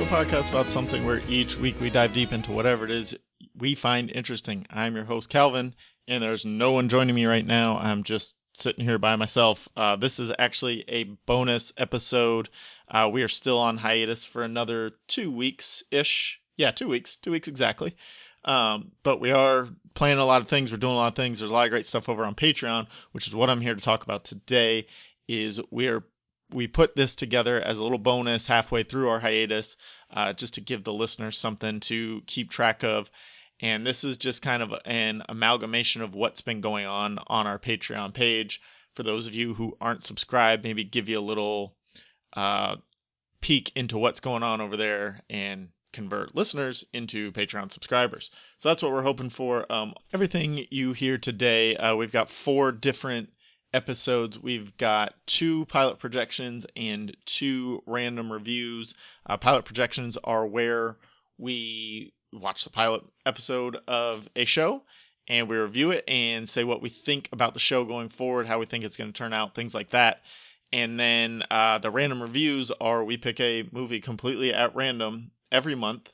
a podcast about something where each week we dive deep into whatever it is we find interesting. I'm your host, Calvin, and there's no one joining me right now. I'm just sitting here by myself. This is actually a bonus episode. We are still on hiatus for another 2 weeks-ish. Yeah, 2 weeks. 2 weeks exactly. But we are planning a lot of things. We're doing a lot of things. There's a lot of great stuff over on Patreon, which is what I'm here to talk about today. We put this together as a little bonus halfway through our hiatus, just to give the listeners something to keep track of. And this is just kind of an amalgamation of what's been going on our Patreon page. For those of you who aren't subscribed, maybe give you a little peek into what's going on over there and convert listeners into Patreon subscribers. So that's what we're hoping for. Everything you hear today, we've got 4 different episodes. We've got 2 pilot projections and 2 random reviews. Pilot projections are where we watch the pilot episode of a show and we review it and say what we think about the show going forward, how we think it's going to turn out, things like that. And then the random reviews are we pick a movie completely at random every month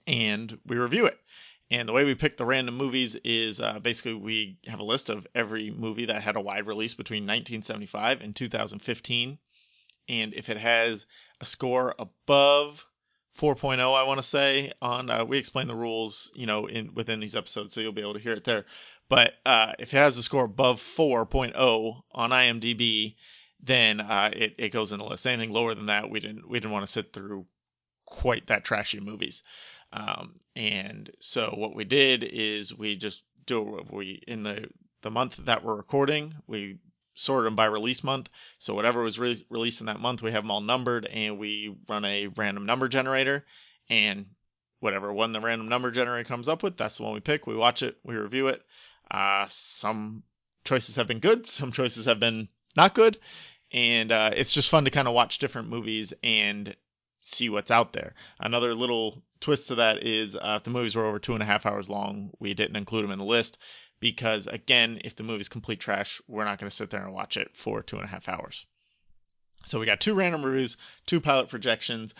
and we review it. And the way we pick the random movies is basically we have a list of every movie that had a wide release between 1975 and 2015. And if it has a score above 4.0, I want to say, on we explain the rules, within these episodes, so you'll be able to hear it there. But if it has a score above 4.0 on IMDb, then it goes in the list. Anything lower than that, we didn't want to sit through quite that trashy movies. And so what we did is we just in the month that we're recording, we sorted them by release month. So whatever was released in that month, we have them all numbered, and we run a random number generator, and whatever one the random number generator comes up with, that's the one we pick. We watch it, we review it. Some choices have been good, some choices have been not good, and it's just fun to kind of watch different movies and see what's out there. Another little twist to that is if the movies were over 2.5 hours long, we didn't include them in the list because, again, if the movie's complete trash, we're not going to sit there and watch it for 2.5 hours. So we got 2 random reviews, 2 pilot projections.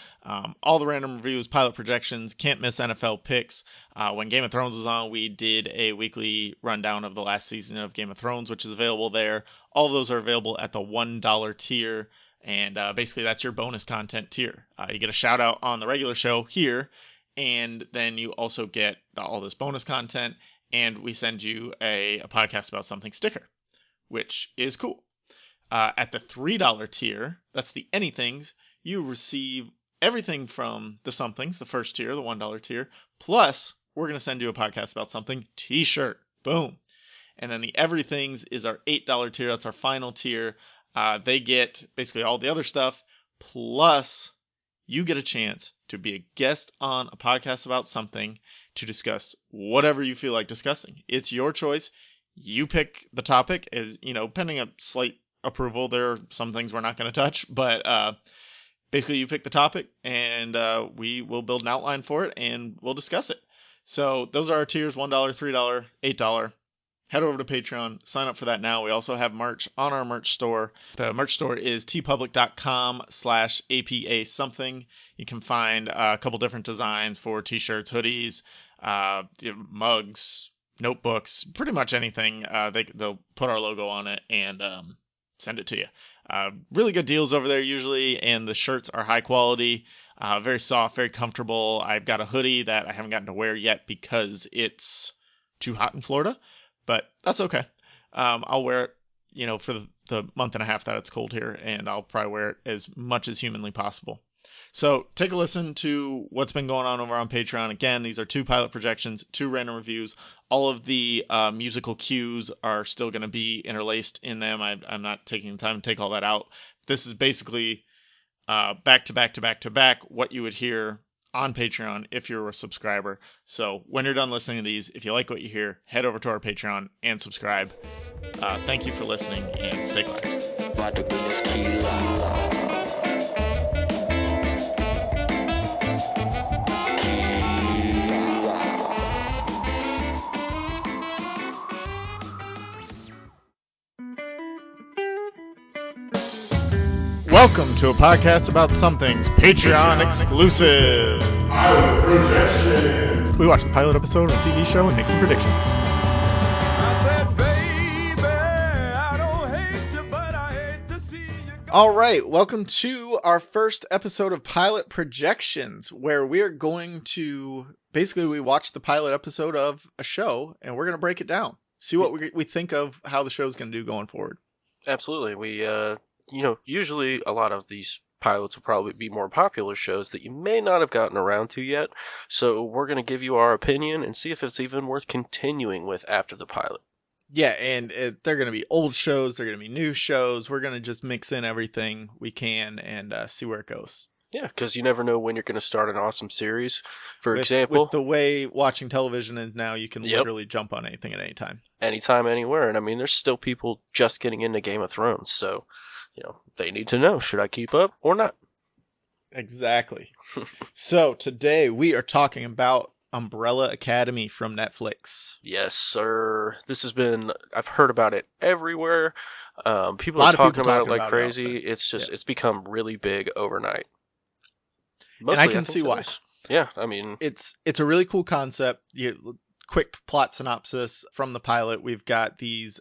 All the random reviews, pilot projections, can't miss NFL picks. When Game of Thrones was on, we did a weekly rundown of the last season of Game of Thrones, which is available there. All of those are available at the $1 tier. And basically that's your bonus content tier. You get a shout out on the regular show here, and then you also get all this bonus content, and we send you a podcast about something sticker, which is cool. At the $3 tier, that's the anythings, you receive everything from the somethings, the first tier, the $1 tier, plus we're going to send you a podcast about something t-shirt. Boom. And then the everythings is our $8 tier. That's our final tier. They get basically all the other stuff, plus you get a chance to be a guest on a podcast about something to discuss whatever you feel like discussing. It's your choice. You pick the topic, as pending a slight approval. There are some things we're not going to touch, but basically you pick the topic, and we will build an outline for it, and we'll discuss it. So those are our tiers: $1, $3, $8. Head over to Patreon, sign up for that now. We also have merch on our merch store. The merch store is tpublic.com/APA something. You can find a couple different designs for t-shirts, hoodies, mugs, notebooks, pretty much anything. They'll put our logo on it and send it to you. Really good deals over there usually, and the shirts are high quality, very soft, very comfortable. I've got a hoodie that I haven't gotten to wear yet because it's too hot in Florida. But that's okay. I'll wear it, for the month and a half that it's cold here, and I'll probably wear it as much as humanly possible. So take a listen to what's been going on over on Patreon. Again, these are 2 pilot projections, 2 random reviews. All of the musical cues are still going to be interlaced in them. I'm not taking the time to take all that out. This is basically back to back to back to back what you would hear on Patreon if you're a subscriber. So when you're done listening to these, if you like what you hear, head over to our Patreon and subscribe. Thank you for listening, and stay classy. Welcome to a podcast about some things Patreon exclusive. Pilot Projection. We watch the pilot episode of a TV show and make some predictions. I said, baby, I don't hate you, but I hate to see you go. All right, welcome to our first episode of Pilot Projections, where we are going to we watch the pilot episode of a show and we're going to break it down, see what we think of how the show's going to do going forward. Absolutely. We, usually a lot of these pilots will probably be more popular shows that you may not have gotten around to yet. So we're going to give you our opinion and see if it's even worth continuing with after the pilot. Yeah, and they're going to be old shows, they're going to be new shows. We're going to just mix in everything we can and see where it goes. Yeah, because you never know when you're going to start an awesome series. For example, with the way watching television is now, you can Yep. literally jump on anything at any time. anytime, anywhere. And I mean, there's still people just getting into Game of Thrones. So, they need to know, should I keep up or not? Exactly. So today we are talking about Umbrella Academy from Netflix. Yes, sir. I've heard about it everywhere. People Lot are of people talking about it talking like about it out crazy. there. It's just, Yeah. It's become really big overnight. And I Mostly, can think see it why. is. Yeah, I mean, It's a really cool concept. Quick plot synopsis from the pilot. We've got these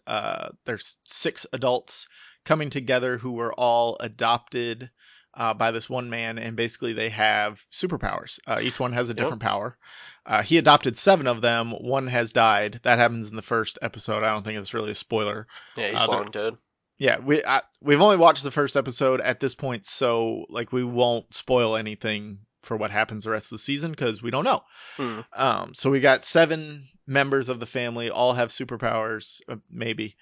there's 6 adults coming together who were all adopted by this one man, and basically they have superpowers. Each one has a different power. He adopted 7 of them. One has died. That happens in the first episode. I don't think it's really a spoiler. yeah, he's long dead. Yeah, we've only watched the first episode at this point, so we won't spoil anything for what happens the rest of the season because we don't know. So we got 7 members of the family, all have superpowers, maybe,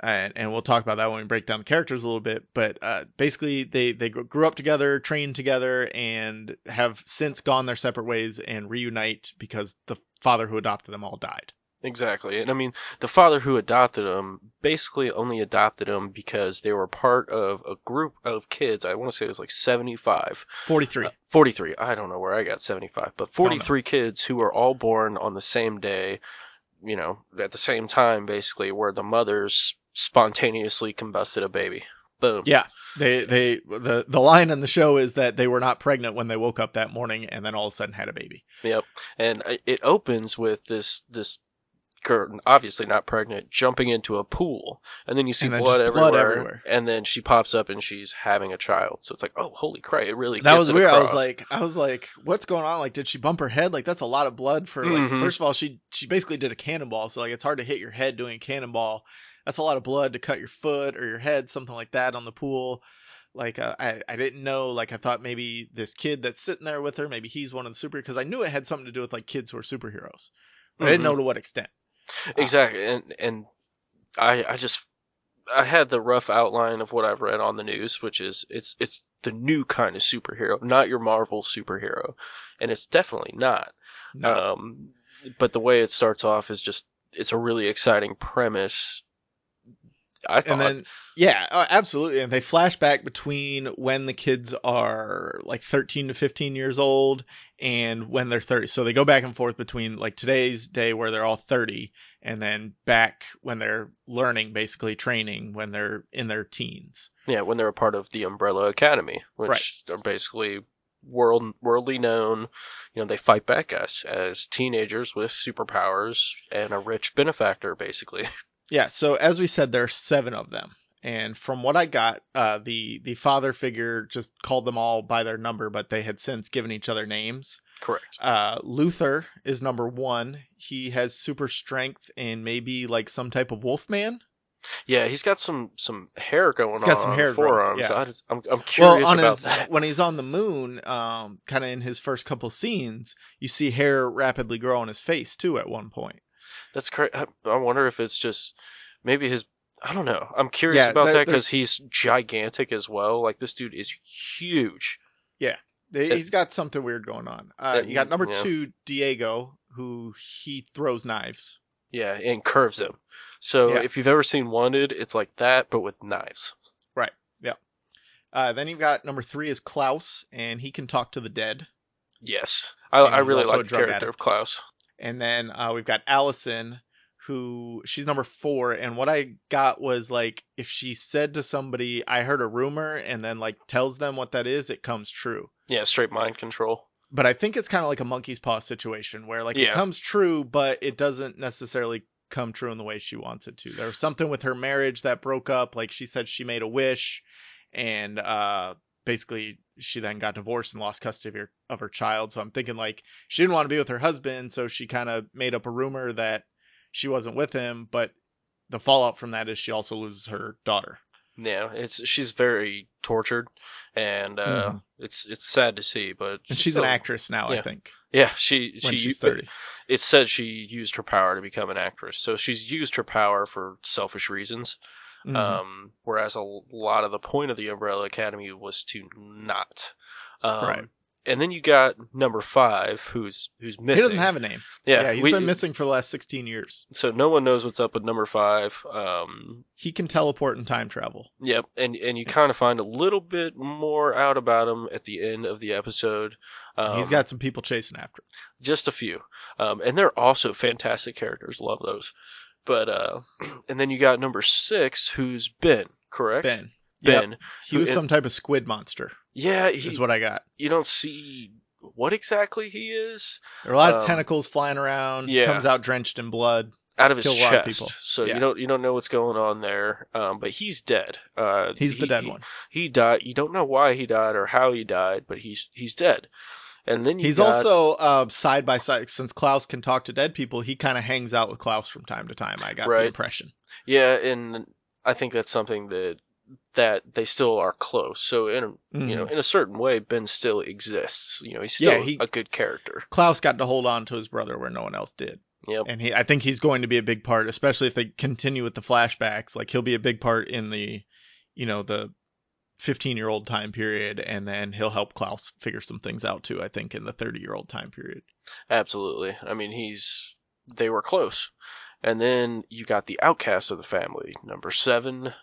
and we'll talk about that when we break down the characters a little bit. But basically, they grew up together, trained together, and have since gone their separate ways and reunite because the father who adopted them all died. Exactly. And I mean, the father who adopted him basically only adopted him because they were part of a group of kids. I want to say it was like 75. 43. 43. I don't know where I got 75, but 43 kids who were all born on the same day, at the same time, basically, where the mothers spontaneously combusted a baby. Boom. Yeah. The line in the show is that they were not pregnant when they woke up that morning and then all of a sudden had a baby. Yep. And it opens with this girl, obviously not pregnant, jumping into a pool, and then you see And then blood just blood everywhere, everywhere. and then she pops up and she's having a child. So it's like, oh, holy crap! It really That gets was it weird. across. I was like, what's going on? Did she bump her head? That's a lot of blood for Mhm. First of all, she basically did a cannonball, so it's hard to hit your head doing a cannonball. That's a lot of blood to cut your foot or your head, something like that on the pool. I didn't know. I thought maybe this kid that's sitting there with her, maybe he's one of the because I knew it had something to do with kids who are superheroes, but I didn't know to what extent. Exactly, and I had the rough outline of what I've read on the news, which is it's the new kind of superhero, not your Marvel superhero, and it's definitely not. No. But the way it starts off is just, it's a really exciting premise, I thought. And then, yeah, absolutely. And they flash back between when the kids are 13 to 15 years old and when they're 30. So they go back and forth between today's day where they're all 30 and then back when they're learning, basically training when they're in their teens. Yeah, when they're a part of the Umbrella Academy, which are basically worldly known. They fight back as teenagers with superpowers and a rich benefactor, basically. Yeah, so as we said, there are 7 of them. And from what I got, the father figure just called them all by their number, but they had since given each other names. Correct. Luther is number 1. He has super strength and maybe some type of wolf man. Yeah, he's got some hair going on. He's got some hair the forearms. growth, yeah. I'm curious about that. When he's on the moon, kind of in his first couple scenes, you see hair rapidly grow on his face too at one point. That's correct. I wonder if it's just maybe his. I don't know. I'm curious about that because he's gigantic as well. This dude is huge. Yeah, he's got something weird going on. You got number 2, Diego, who he throws knives. Yeah, and curves them. So if you've ever seen Wanted, it's like that, but with knives. Right. Yeah. Then you've got number 3 is Klaus, and he can talk to the dead. Yes, I really also like a the drug character addict. of Klaus. And then we've got Allison, she's number 4, and what I got was like if she said to somebody, I heard a rumor, and then like tells them what that is, it comes true. Yeah, straight mind control. But I think it's kind of like a monkey's paw situation where like it Yeah. comes true, but it doesn't necessarily come true in the way she wants it to. There was something with her marriage that broke up. Like she said she made a wish, and basically she then got divorced and lost custody of her child. So I'm thinking like she didn't want to be with her husband, so she kind of made up a rumor that she wasn't with him, but the fallout from that is she also loses her daughter. Yeah, she's very tortured, and it's sad to see. But And she's an actress now, I yeah. think, Yeah, when she's 30. It said she used her power to become an actress, so she's used her power for selfish reasons. Mhm. Whereas a lot of the point of the Umbrella Academy was to not. Right. And then you got number 5, who's missing. He doesn't have a name. Yeah, He's been missing for the last 16 years. So no one knows what's up with number 5. He can teleport and time travel. Yep, and you kind of find a little bit more out about him at the end of the episode. He's got some people chasing after him. Just a few, and they're also fantastic characters. Love those. But and then you got number 6, who's Ben, correct? Ben. Ben. Yep. He was some type of squid monster. Yeah, Is what I got. You don't see what exactly he is. There are a lot of tentacles flying around. Yeah. Comes out drenched in blood. Out of his Kill a lot of chest, people. so Yeah. you don't know what's going on there. But he's dead. He's the dead one. He died. You don't know why he died or how he died, but he's dead. And then He's also side by side. Since Klaus can talk to dead people, he kind of hangs out with Klaus from time to time. I got the impression. Yeah, and I think that's something that they still are close. So in in a certain way, Ben still exists. He's still a good character. Klaus got to hold on to his brother where no one else did. Yep. And I think he's going to be a big part, especially if they continue with the flashbacks. Like he'll be a big part in the 15-year-old time period, and then he'll help Klaus figure some things out too, I think, in the 30-year-old time period. Absolutely. I mean, they were close. And then you got the outcast of the family, number 7,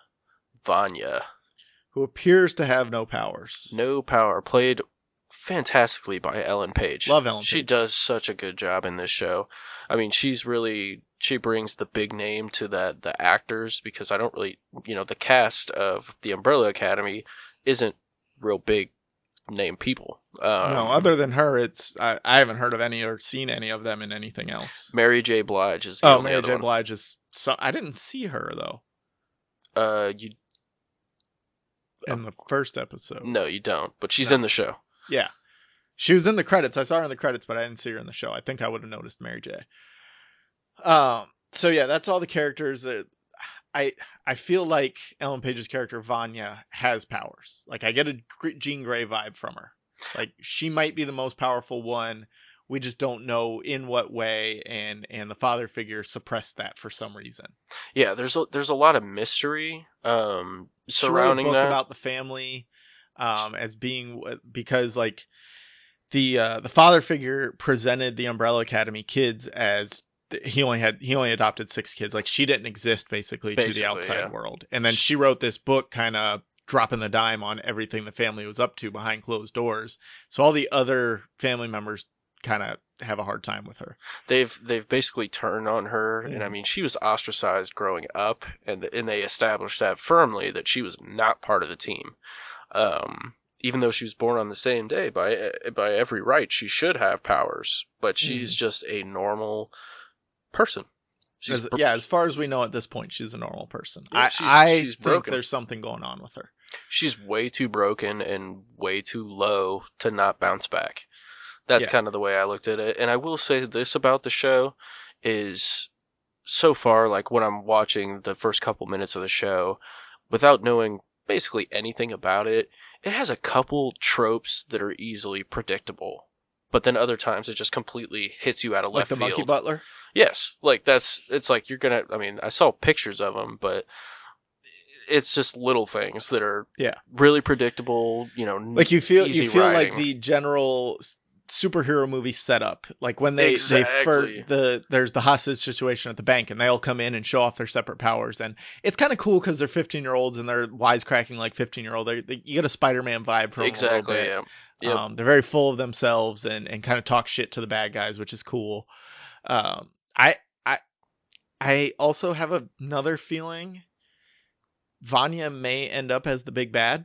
Vanya. Who appears to have no powers. No power, played fantastically by Ellen Page. Love Ellen She Page. does such a good job in this show. I mean, she brings the big name to the actors, because I don't really, the cast of the Umbrella Academy isn't real big name people. No, other than her, I haven't heard of any or seen any of them in anything else. Mary J. Blige is the only Mary other J. one. Blige is. I didn't see her though You in the first episode. No, you don't. But she's No. in the show. Yeah, she was in the credits. I saw her in the credits, but I didn't see her in the show. I think I would have noticed Mary J. So yeah, that's all the characters that I feel like Ellen Page's character Vanya has powers. Like I get a Jean Grey vibe from her. Like she might be the most powerful one. We just don't know in what way, and the father figure suppressed that for some reason. Yeah, there's a lot of mystery surrounding She wrote a book that. about the family as being, because like the father figure presented the Umbrella Academy kids as he only adopted 6 kids. Like she didn't exist basically to the outside world. And then she wrote this book kind of dropping the dime on everything the family was up to behind closed doors. So all the other family members kind of have a hard time with her. They've basically turned on her, and I mean, she was ostracized growing up, and they established that firmly that she was not part of the team. Even though she was born on the same day, by every right, she should have powers, but she's just a normal person. As far as we know at this point, she's a normal person. Yeah, I she's think broken. there's something going on with her. She's way too broken and way too low to not bounce back. That's kind of the way I looked at it. And I will say this about the show is, so far, like when I'm watching the first couple minutes of the show, without knowing basically anything about it, it has a couple tropes that are easily predictable. But then other times it just completely hits you out of left Like the field. Monkey Butler? Yes, like it's like you're gonna. I mean, I saw pictures of them, but it's just little things that are really predictable. Like you feel writing. like the general superhero movie setup. Like when they there's the hostage situation at the bank, and they all come in and show off their separate powers, and it's kind of cool because they're 15-year-olds and they're wisecracking like 15-year-old. You get a Spider-Man vibe from them a little bit. Yeah. Yep. They're very full of themselves and kind of talk shit to the bad guys, which is cool. I also have another feeling Vanya may end up as the big bad.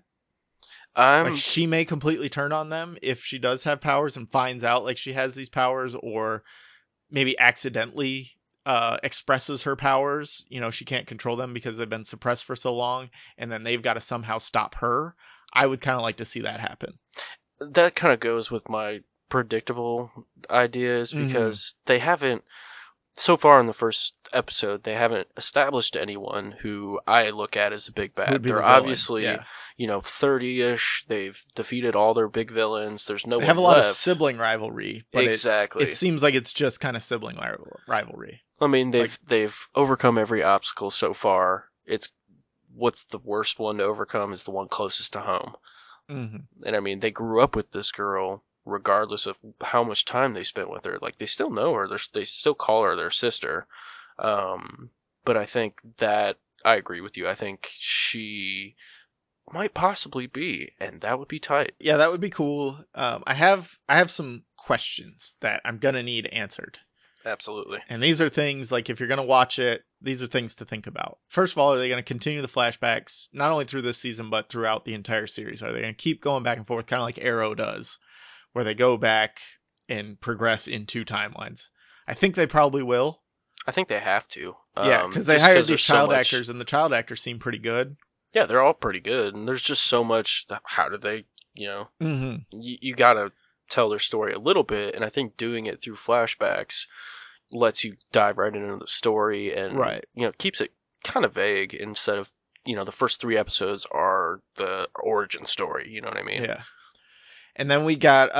Like she may completely turn on them if she does have powers and finds out like she has these powers, or maybe accidentally expresses her powers. You know, she can't control them because they've been suppressed for so long, and then they've got to somehow stop her. I would kind of like to see that happen. That kind of goes with my predictable ideas because they haven't, so far in the first episode, they haven't established anyone who I look at as a big bad. Who'd be They're the villain, obviously, yeah. 30-ish. They've defeated all their big villains. There's no They one have a lot of left. sibling rivalry, but Exactly. it seems like it's just kind of sibling rivalry. I mean, they've overcome every obstacle so far. What's the worst one to overcome is the one closest to home. Mm-hmm. And I mean, they grew up with this girl regardless of how much time they spent with her. Like, they still know her. They still call her their sister. But I think that I agree with you. I think she might possibly be, and that would be tight. Yeah, that would be cool. I have some questions that I'm gonna need answered. Absolutely. And these are things like if you're gonna watch it, these are things to think about. First of all, are they gonna continue the flashbacks not only through this season but throughout the entire series? Are they gonna keep going back and forth, kind of like Arrow does, where they go back and progress in 2 timelines? I think they probably will. I think they have to. Yeah, because they hired these child actors, and the child actors seem pretty good. Yeah, they're all pretty good, and there's just so much. How do they, Mm-hmm. you gotta tell their story a little bit, and I think doing it through flashbacks lets you dive right into the story and Right. Keeps it kind of vague instead of the first 3 episodes are the origin story. You know what I mean? Yeah. And then we got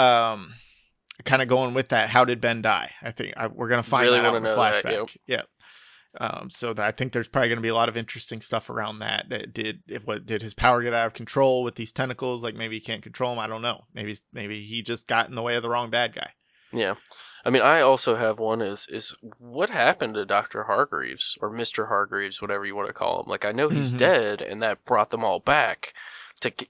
kind of going with that. How did Ben die? I think we're gonna find Really that out wanna in the know that, flashback. yep. Yeah. So I think there's probably going to be a lot of interesting stuff around that. Did his power get out of control with these tentacles? Like maybe he can't control them. I don't know. Maybe he just got in the way of the wrong bad guy. Yeah. I mean, I also have one is what happened to Dr. Hargreaves or Mr. Hargreaves, whatever you want to call him. Like, I know he's dead and that brought them all back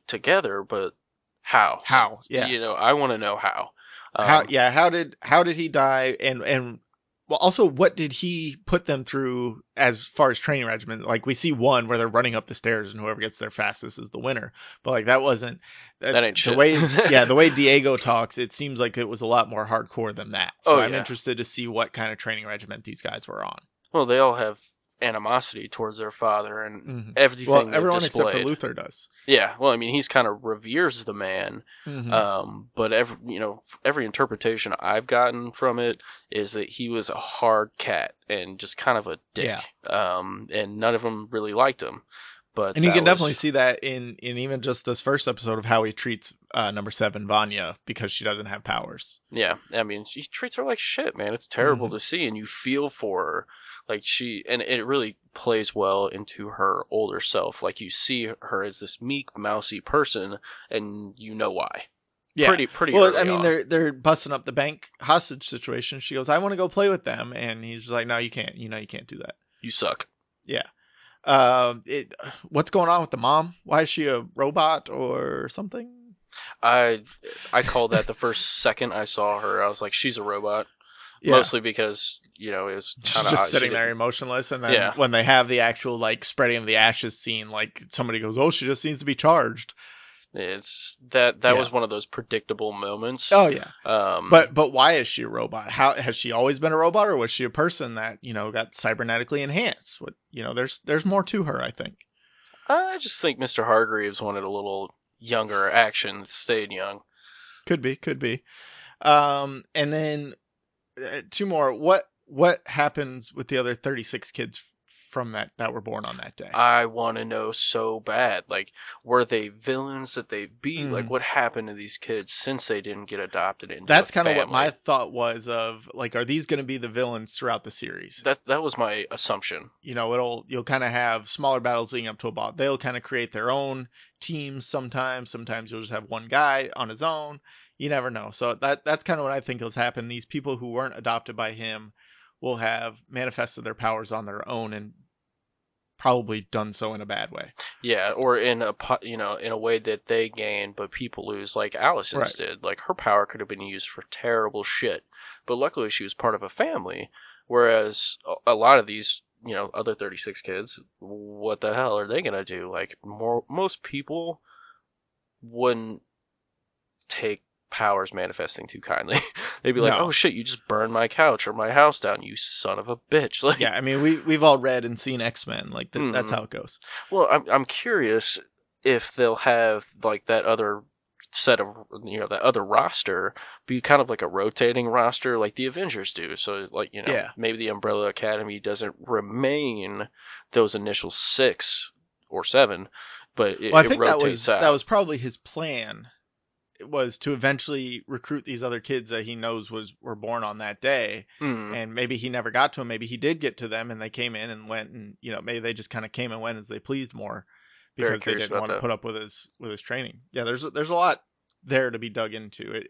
together, but how? How? Yeah. I want to know how. How did he die? And well, also, what did he put them through as far as training regimen? Like we see one where they're running up the stairs and whoever gets there fastest is the winner. But like that wasn't that ain't shit. The way Diego talks, it seems like it was a lot more hardcore than that. So I'm interested to see what kind of training regiment these guys were on. Well, they all have animosity towards their father and everything. Well, everyone displayed. except for Luther does. Yeah, well, I mean, he's kind of reveres the man, but every interpretation I've gotten from it is that he was a hard cat and just kind of a dick. Yeah. And none of them really liked him. But you can definitely see that in even just this first episode of how he treats number 7 Vanya because she doesn't have powers. Yeah, I mean, he treats her like shit, man. It's terrible to see, and you feel for her. Like and it really plays well into her older self. Like you see her as this meek, mousy person, and you know why. Yeah. Pretty. Well, I mean, they're busting up the bank hostage situation. She goes, "I want to go play with them," and he's like, "No, you can't. You can't do that. You suck." Yeah. What's going on with the mom? Why is she a robot or something? I called that the first second I saw her. I was like, she's a robot. Yeah. Mostly because, it was kind of just sitting there emotionless. And then when they have the actual like spreading of the ashes scene, like somebody goes, "Oh, she just seems to be charged." It's that was one of those predictable moments. Oh yeah. But why is she a robot? How has she always been a robot, or was she a person that got cybernetically enhanced? There's more to her, I think. I just think Mr. Hargreaves wanted a little younger action that stayed young. Could be. And then 2 more. What happens with the other 36 kids from that were born on that day? I want to know so bad. Like, were they villains that they beat? Like, what happened to these kids since they didn't get adopted into That's kind of what my thought was of, like, are these going to be the villains throughout the series? That was my assumption. You'll kind of have smaller battles leading up to a boss. They'll kind of create their own teams sometimes. Sometimes you'll just have one guy on his own. You never know. So that's kind of what I think has happened. These people who weren't adopted by him will have manifested their powers on their own and probably done so in a bad way. Yeah, or in a way that they gain, but people lose, like Allison's did. Like, her power could have been used for terrible shit, but luckily she was part of a family, whereas a lot of these other 36 kids, what the hell are they gonna do? Like, most people wouldn't take powers manifesting too kindly. They'd be like, No. "Oh shit, you just burned my couch or my house down, you son of a bitch!" Like, Yeah, I mean, we've all read and seen X-Men. Like that's Mhm. how it goes. well, I'm curious if they'll have like that other set of that other roster be kind of like a rotating roster like the Avengers do. So like Yeah. maybe the Umbrella Academy doesn't remain those initial 6 or 7, but Well, I it think rotates out. that was probably his plan. It was to eventually recruit these other kids that he knows were born on that day, Hmm. and maybe he never got to them. Maybe he did get to them, and they came in and went, and maybe they just kind of came and went as they pleased more Very because they curious didn't about want to that. put up with his training. Yeah, there's a lot there to be dug into.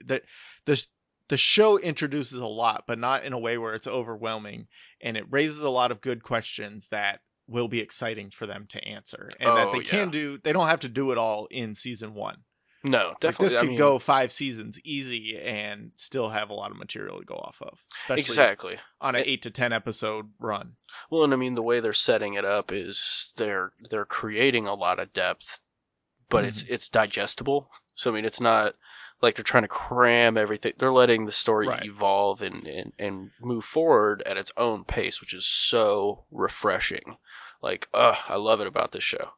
The show introduces a lot, but not in a way where it's overwhelming, and it raises a lot of good questions that will be exciting for them to answer, and that Oh they yeah. can do. They don't have to do it all in season 1. No, Like definitely. this I could mean, go 5 seasons easy and still have a lot of material to go off of, especially exactly. on an 8 to 10 episode run. Well, and I mean the way they're setting it up is they're creating a lot of depth, but it's digestible. So I mean it's not like they're trying to cram everything. They're letting the story Right. evolve and move forward at its own pace, which is so refreshing. Like, I love it about this show.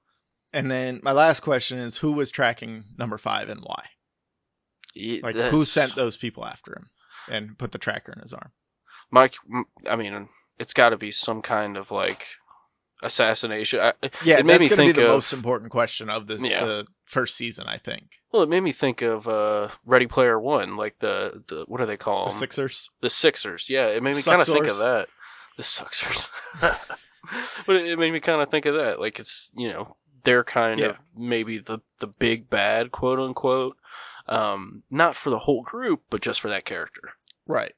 And then my last question is, who was tracking number 5 and why? Like, who sent those people after him and put the tracker in his arm? Mike? I mean, it's got to be some kind of like assassination. Yeah, it made that's me going to be think the of most important question of Yeah. the first season, I think. Well, it made me think of Ready Player One, like the what do they call The them? Sixers. The Sixers. Yeah, it made me kind of think of Suxors. that. The Suxers. But it made me kind of think of that. Like it's they're kind Yeah. of maybe the big bad, quote unquote. Not for the whole group, but just for that character. Right.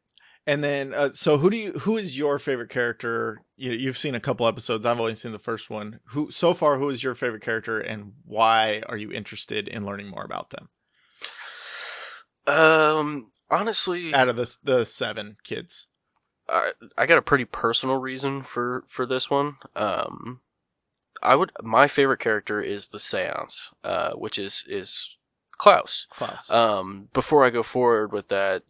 And then, so who is your favorite character? You've seen a couple episodes. I've only seen the first one. Who is your favorite character, and why are you interested in learning more about them? Honestly, Out of the 7 kids. I got a pretty personal reason for this one. My favorite character is the Seance, which is Klaus. Klaus. Before I go forward with that,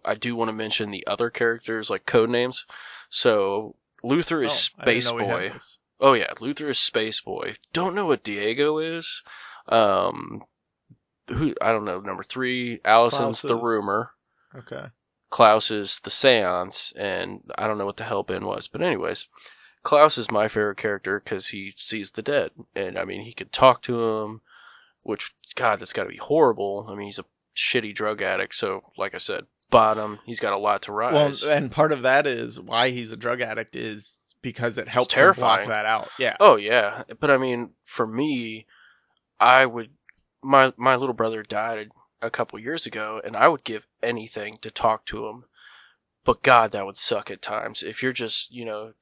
I do want to mention the other characters like code names. So Luther is I didn't Space know we had Boy. those. Oh yeah, Luther is Space Boy. Don't know what Diego is. Who I don't know. Number 3, Allison's the Klaus is- rumor. Okay. Klaus is the Seance, and I don't know what the hell Ben was. But anyways, Klaus is my favorite character because he sees the dead, and I mean he could talk to him, which God, that's got to be horrible. I mean he's a shitty drug addict, so like I said, bottom. He's got a lot to rise. Well, and part of that is why he's a drug addict is because it helps him terrifying. block that out. Yeah. Oh yeah, but I mean for me, I would. My little brother died a couple years ago, and I would give anything to talk to him. But God, that would suck at times. If you're just,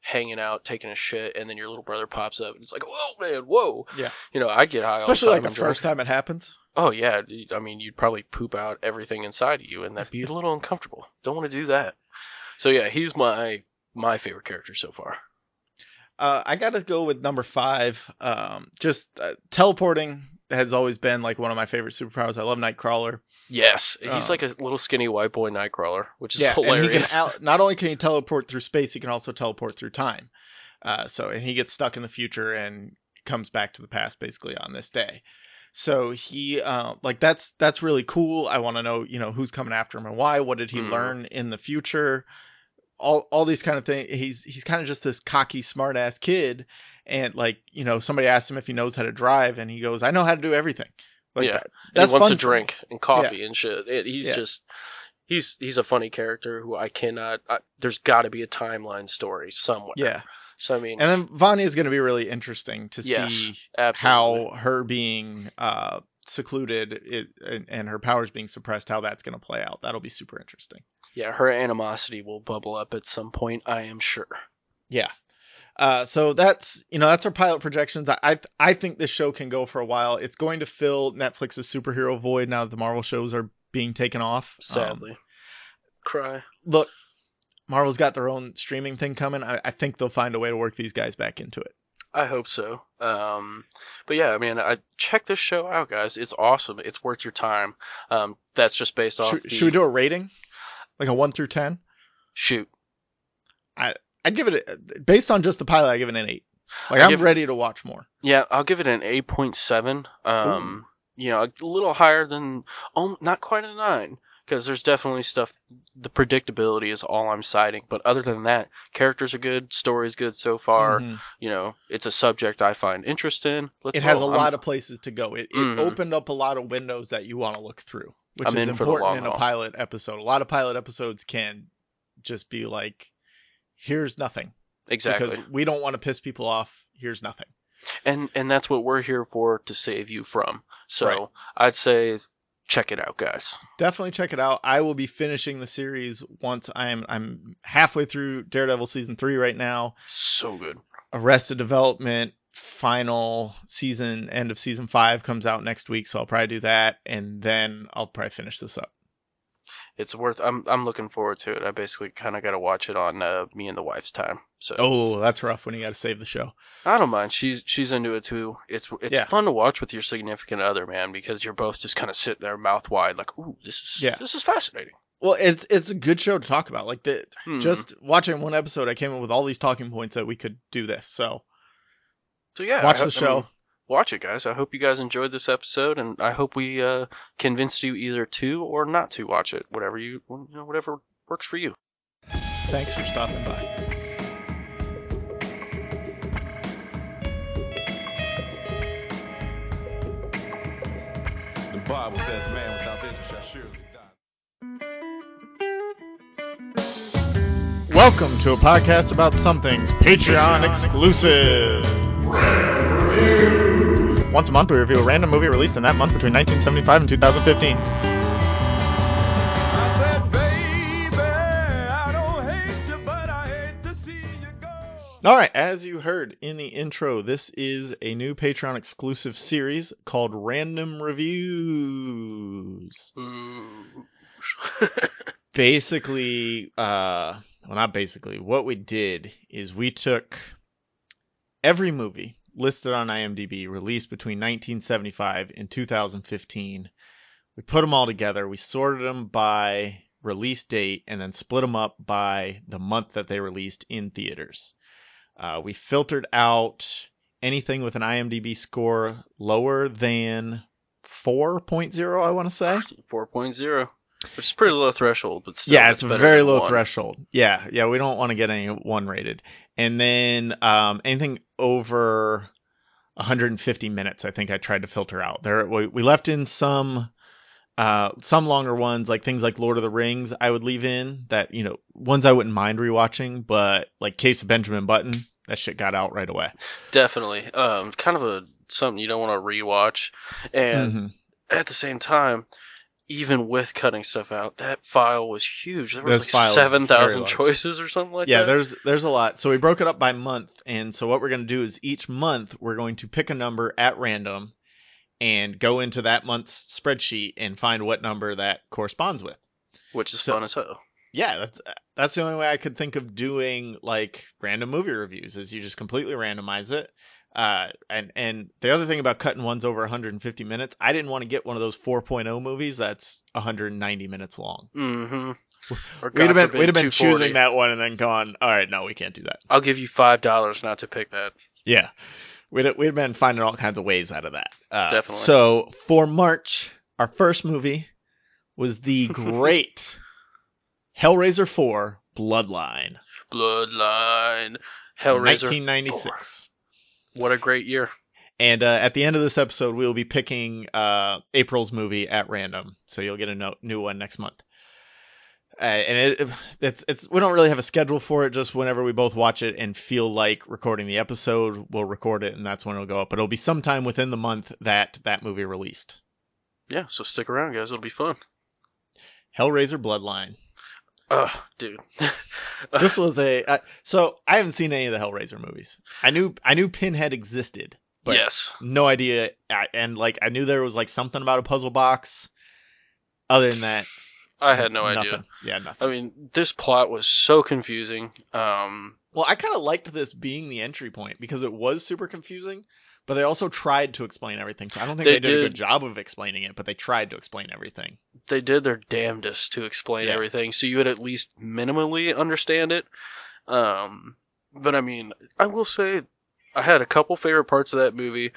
hanging out, taking a shit, and then your little brother pops up, and it's like, whoa, man, whoa. Yeah. I'd get high Especially all like the the time. and drunk. first time it happens. Oh, yeah. I mean, you'd probably poop out everything inside of you, and that'd be a little uncomfortable. Don't want to do that. So, yeah, he's my favorite character so far. I gotta go with number 5. Teleporting has always been like one of my favorite superpowers. I love Nightcrawler. Yes, he's like a little skinny white boy Nightcrawler, which is Yeah, hilarious. and he can not only can he teleport through space, he can also teleport through time. And he gets stuck in the future and comes back to the past basically on this day. So he that's really cool. I want to know, who's coming after him and why. What did he learn in the future? All these kind of things. He's kind of just this cocky, smart ass kid, and somebody asked him if he knows how to drive, and he goes, "I know how to do everything." Yeah, that's he wants fun a for me. drink and coffee and shit. He's a funny character who I cannot. There's got to be a timeline story somewhere. Yeah. So I mean, And then Vanya is going to be really interesting to see absolutely. how her being secluded and her powers being suppressed, how that's going to play out. That'll be super interesting. Yeah, her animosity will bubble up at some point, I am sure. Yeah. So that's our pilot projections. I think this show can go for a while. It's going to fill Netflix's superhero void now that the Marvel shows are being taken off. Sadly. Cry. Look, Marvel's got their own streaming thing coming, I think they'll find a way to work these guys back into it. I hope so. But yeah, I mean, check this show out, guys. It's awesome. It's worth your time. That's just based off. Should we do a rating, like a 1 through 10? Shoot. I'd give it based on just the pilot. I give it an 8. Like I'm ready to watch more. Yeah, I'll give it an 8.7. You know, a little higher than, not quite a 9, because there's definitely stuff. The predictability is all I'm citing, but other than that, characters are good, story's good so far. Mm-hmm. You know, it's a subject I find interest in. It has a lot of places to go. It opened up a lot of windows that you want to look through, which is important in a pilot episode. A lot of pilot episodes can just be like, here's nothing. Exactly. Because we don't want to piss people off. Here's nothing. And that's what we're here for, to save you from. So right. I'd say check it out, guys. Definitely check it out. I will be finishing the series once I'm halfway through Daredevil season 3 right now. So good. Arrested Development final season, end of season 5 comes out next week, so I'll probably do that, and then I'll probably finish this up. It's worth. I'm looking forward to it. I basically kind of got to watch it on me and the wife's time. So. Oh, that's rough when you got to save the show. I don't mind. She's into it too. It's fun to watch with your significant other, man, because you're both just kind of sitting there mouth wide, like, ooh, this is fascinating. Well, it's a good show to talk about. Like just watching one episode, I came up with all these talking points that we could do this. So yeah, watch the show. Watch it, guys. I hope you guys enjoyed this episode, and I hope we convinced you either to or not to watch it. Whatever works for you. Thanks for stopping by. The Bible says, man without vision shall surely die. Welcome to a podcast about some things Patreon exclusive. Once a month, we review a random movie released in that month between 1975 and 2015. I said, baby, I don't hate you, but I hate to see you go. All right, as you heard in the intro, this is a new Patreon exclusive series called Random Reviews. Basically, what we did is we took every movie listed on IMDb released between 1975 and 2015. We put them all together. We sorted them by release date and then split them up by the month that they released in theaters. We filtered out anything with an IMDb score lower than 4.0, I want to say. 4.0. Which is pretty low threshold, but still. Yeah, it's a very low threshold. Yeah, we don't want to get any 1 rated. And then anything over 150 minutes, I think I tried to filter out. We left in some longer ones, like things like Lord of the Rings. I would leave in that, ones I wouldn't mind rewatching, but like Case of Benjamin Button, that shit got out right away. Definitely, kind of something you don't want to rewatch, and at the same time, even with cutting stuff out, that file was huge. There was like 7,000 choices or something like that. Yeah, there's a lot. So we broke it up by month, and so what we're going to do is each month we're going to pick a number at random and go into that month's spreadsheet and find what number that corresponds with. Which is fun as hell. Yeah, that's the only way I could think of doing like random movie reviews is you just completely randomize it. And the other thing about cutting ones over 150 minutes, I didn't want to get one of those 4.0 movies that's 190 minutes long. Mm-hmm. We'd have been choosing that one and then gone, all right, no, we can't do that. I'll give you $5 not to pick that. Yeah. We'd have been finding all kinds of ways out of that. Definitely. So for March, our first movie was the great Hellraiser 4 Bloodline. Hellraiser 1996. 4. What a great year. And at the end of this episode, we will be picking April's movie at random. So you'll get a new one next month. And it's we don't really have a schedule for it. Just whenever we both watch it and feel like recording the episode, we'll record it, and that's when it'll go up. But it'll be sometime within the month that movie released. Yeah, so stick around, guys. It'll be fun. Hellraiser Bloodline. Dude. This was so I haven't seen any of the Hellraiser movies. I knew Pinhead existed, but yes, no idea. And like I knew there was like something about a puzzle box. Other than that, I had no idea. Nothing. Yeah, nothing. I mean, this plot was so confusing. Well, I kind of liked this being the entry point because it was super confusing, but they also tried to explain everything. So I don't think they did a good job of explaining it, but they tried to explain everything. They did their damnedest to explain everything, so you would at least minimally understand it. But I mean, I will say I had a couple favorite parts of that movie.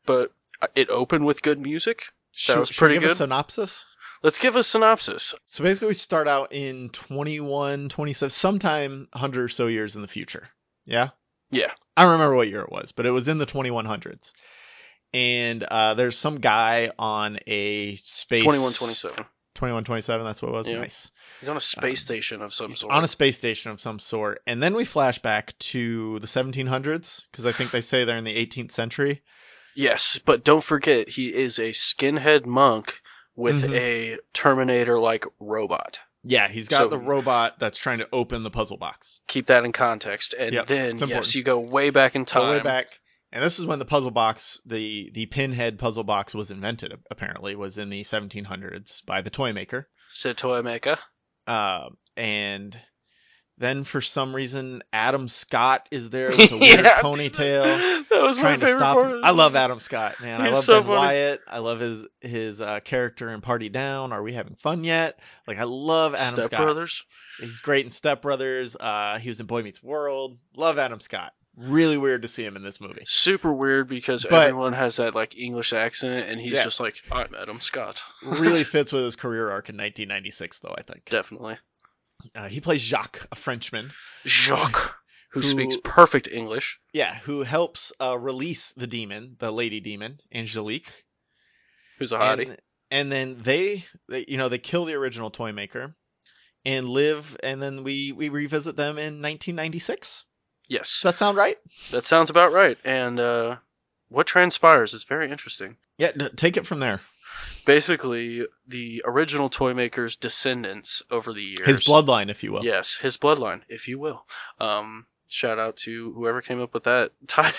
But it opened with good music. That was pretty should we give good. a synopsis? Let's give a synopsis. So basically we start out in 21, 27, sometime 100 or so years in the future. Yeah? Yeah. I don't remember what year it was, but it was in the 2100s. And there's some guy on a space... 2127. 2127, that's what it was? Yeah. Nice. He's on a space station of some He's sort. on a space station of some sort. And then we flash back to the 1700s, because I think they say they're in the 18th century. Yes, but don't forget, he is a skinhead monk with a Terminator-like robot. Yeah, he's got the robot that's trying to open the puzzle box. Keep that in context. And then, yes, you go way back in time. Go way back. And this is when the puzzle box, the pinhead puzzle box was invented, apparently, was in the 1700s by the toy maker. Said toy maker. And then for some reason, Adam Scott is there with a weird ponytail. That was trying my to favorite stop part. him. I love Adam Scott, man. I He's love so Ben funny. Wyatt. I love his character in Party Down. Are we having fun yet? Like, I love Adam Step Scott. Brothers. He's great in Step Brothers. He was in Boy Meets World. Love Adam Scott. Really weird to see him in this movie. Super weird because everyone has that like English accent, and he's just like, I'm Adam Scott. Really fits with his career arc in 1996, though, I think. Definitely. He plays Jacques, a Frenchman. Jacques, who speaks perfect English. Yeah, who helps release the demon, the lady demon, Angelique. Who's a hottie. And then they kill the original toy maker and live, and then we revisit them in 1996. Yes. Does that sound right? That sounds about right. And what transpires is very interesting. Yeah, take it from there. Basically, the original toy maker's descendants over the years. His bloodline, if you will. Yes, his bloodline, if you will. Shout out to whoever came up with that title.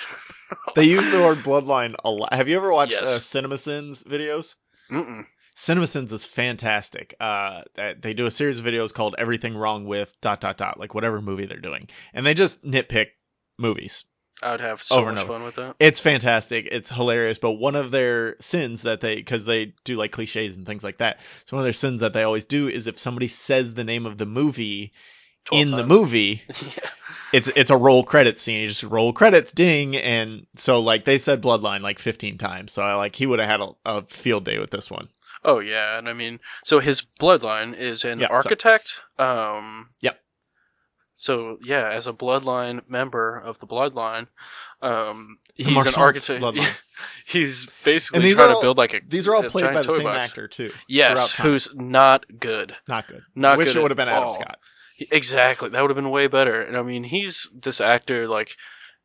They use the word bloodline a lot. Have you ever watched CinemaSins videos? Mm-mm. CinemaSins is fantastic. They do a series of videos called Everything Wrong With ... like whatever movie they're doing. And they just nitpick movies. I would have so much fun with that. It's fantastic. It's hilarious. But one of their sins that because they do like cliches and things like that. So one of their sins that they always do is if somebody says the name of the movie in the movie, it's a roll credits scene. You just roll credits, ding. And so like they said bloodline like 15 times. So he would have had a field day with this one. Oh, yeah. And I mean, so his bloodline is an architect. Yep. So, yeah, as a bloodline member of the bloodline, he's an architect. He's basically trying to build like a These are all played by the same box. actor, too. Yes, who's not good. Not good. Not Wish good it would have been at Adam all. Scott. Exactly. That would have been way better. And I mean, he's this actor, like,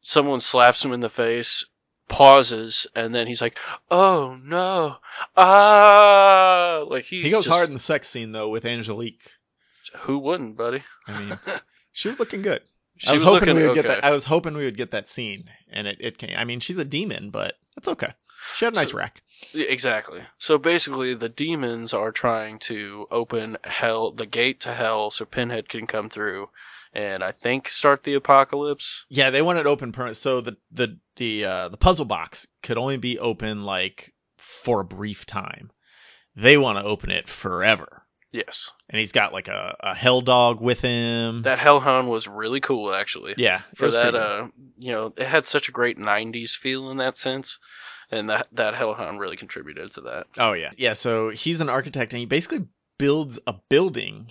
someone slaps him in the face, pauses, and then he's like, oh, no. Ah! Like, he goes hard in the sex scene, though, with Angelique. Who wouldn't, buddy? I mean, she was looking good. I was hoping we would get that. I was hoping we would get that scene, and it came. I mean, she's a demon, but that's okay. She had a nice rack. Exactly. So basically, the demons are trying to open the gate to hell, so Pinhead can come through, and I think start the apocalypse. Yeah, they want it open permanent. So the puzzle box could only be open like for a brief time. They want to open it forever. Yes. And he's got like a hell dog with him. That hellhound was really cool, actually. Yeah. For that, it had such a great 90s feel in that sense. And that hellhound really contributed to that. Oh, yeah. Yeah, so he's an architect, and he basically builds a building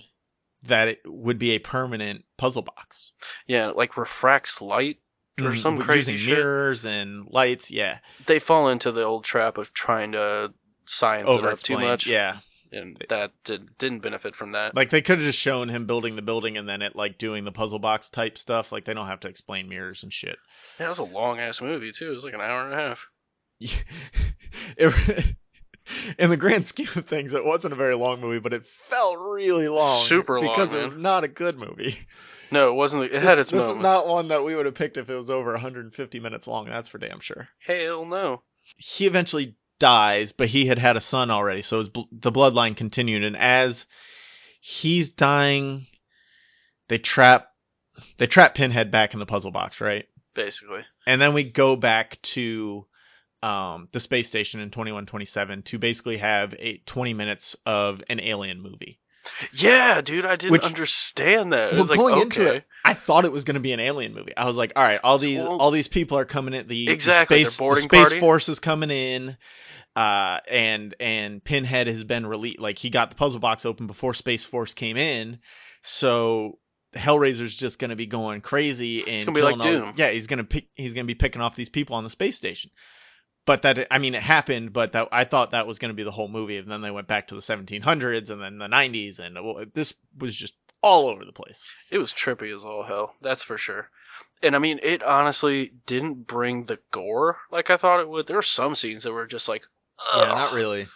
that it would be a permanent puzzle box. Yeah, like refracts light or some crazy using shit. Mirrors and lights, yeah. They fall into the old trap of trying to science it up too much. Yeah. And that didn't benefit from that. Like, they could have just shown him building the building and then it, like, doing the puzzle box type stuff. Like, they don't have to explain mirrors and shit. Yeah, it was a long-ass movie, too. It was like an hour and a half. In the grand scheme of things, it wasn't a very long movie, but it felt really long. Super long, because man. it was not a good movie. No, it wasn't. It had its This moments. is not one that we would have picked if it was over 150 minutes long. That's for damn sure. Hell no. He eventually dies, but he had a son already, so the bloodline continued. And as he's dying, they trap Pinhead back in the puzzle box, right? Basically. And then we go back to the space station in 2127 to basically have 20 minutes of an alien movie. Yeah, dude, I didn't understand that. It was like, going okay. into it, I thought it was going to be an alien movie. I was like, all right, all these people are coming in. Exactly, the their space, boarding the space party. force is coming in. And Pinhead has been released. Like, he got the puzzle box open before Space Force came in, so Hellraiser's just gonna be going crazy and It's gonna be like Doom. Yeah, he's gonna be picking off these people on the space station. But that, I mean, it happened. But I thought that was gonna be the whole movie, and then they went back to the 1700s and then the 90s, and this was just all over the place. It was trippy as all hell. That's for sure. And I mean, it honestly didn't bring the gore like I thought it would. There were some scenes that were just like, ugh. Yeah, not really.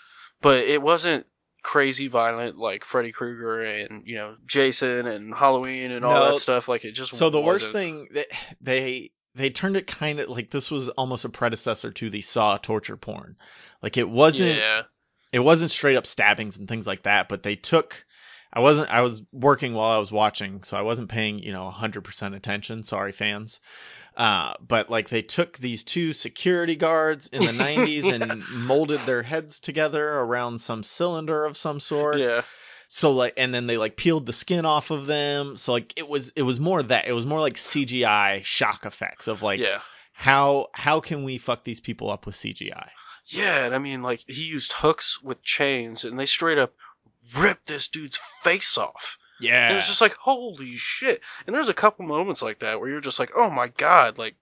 But it wasn't crazy violent like Freddy Krueger and, Jason and Halloween and all that stuff. Like, it just So the worst wasn't. thing, they turned it kind of like this was almost a predecessor to the Saw torture porn. Like, it wasn't straight up stabbings and things like that, but they took. I was working while I was watching, so I wasn't paying 100% attention. Sorry, fans. But like, they took these two security guards in the 90s and molded their heads together around some cylinder of some sort. Yeah. So like, and then they like peeled the skin off of them. So like, it was more that. It was more like CGI shock effects of like, how can we fuck these people up with CGI? Yeah, and I mean, like, he used hooks with chains, and they straight up ripped this dude's face off. Yeah. And it's just like, holy shit. And there's a couple moments like that where you're just like, oh my god, like,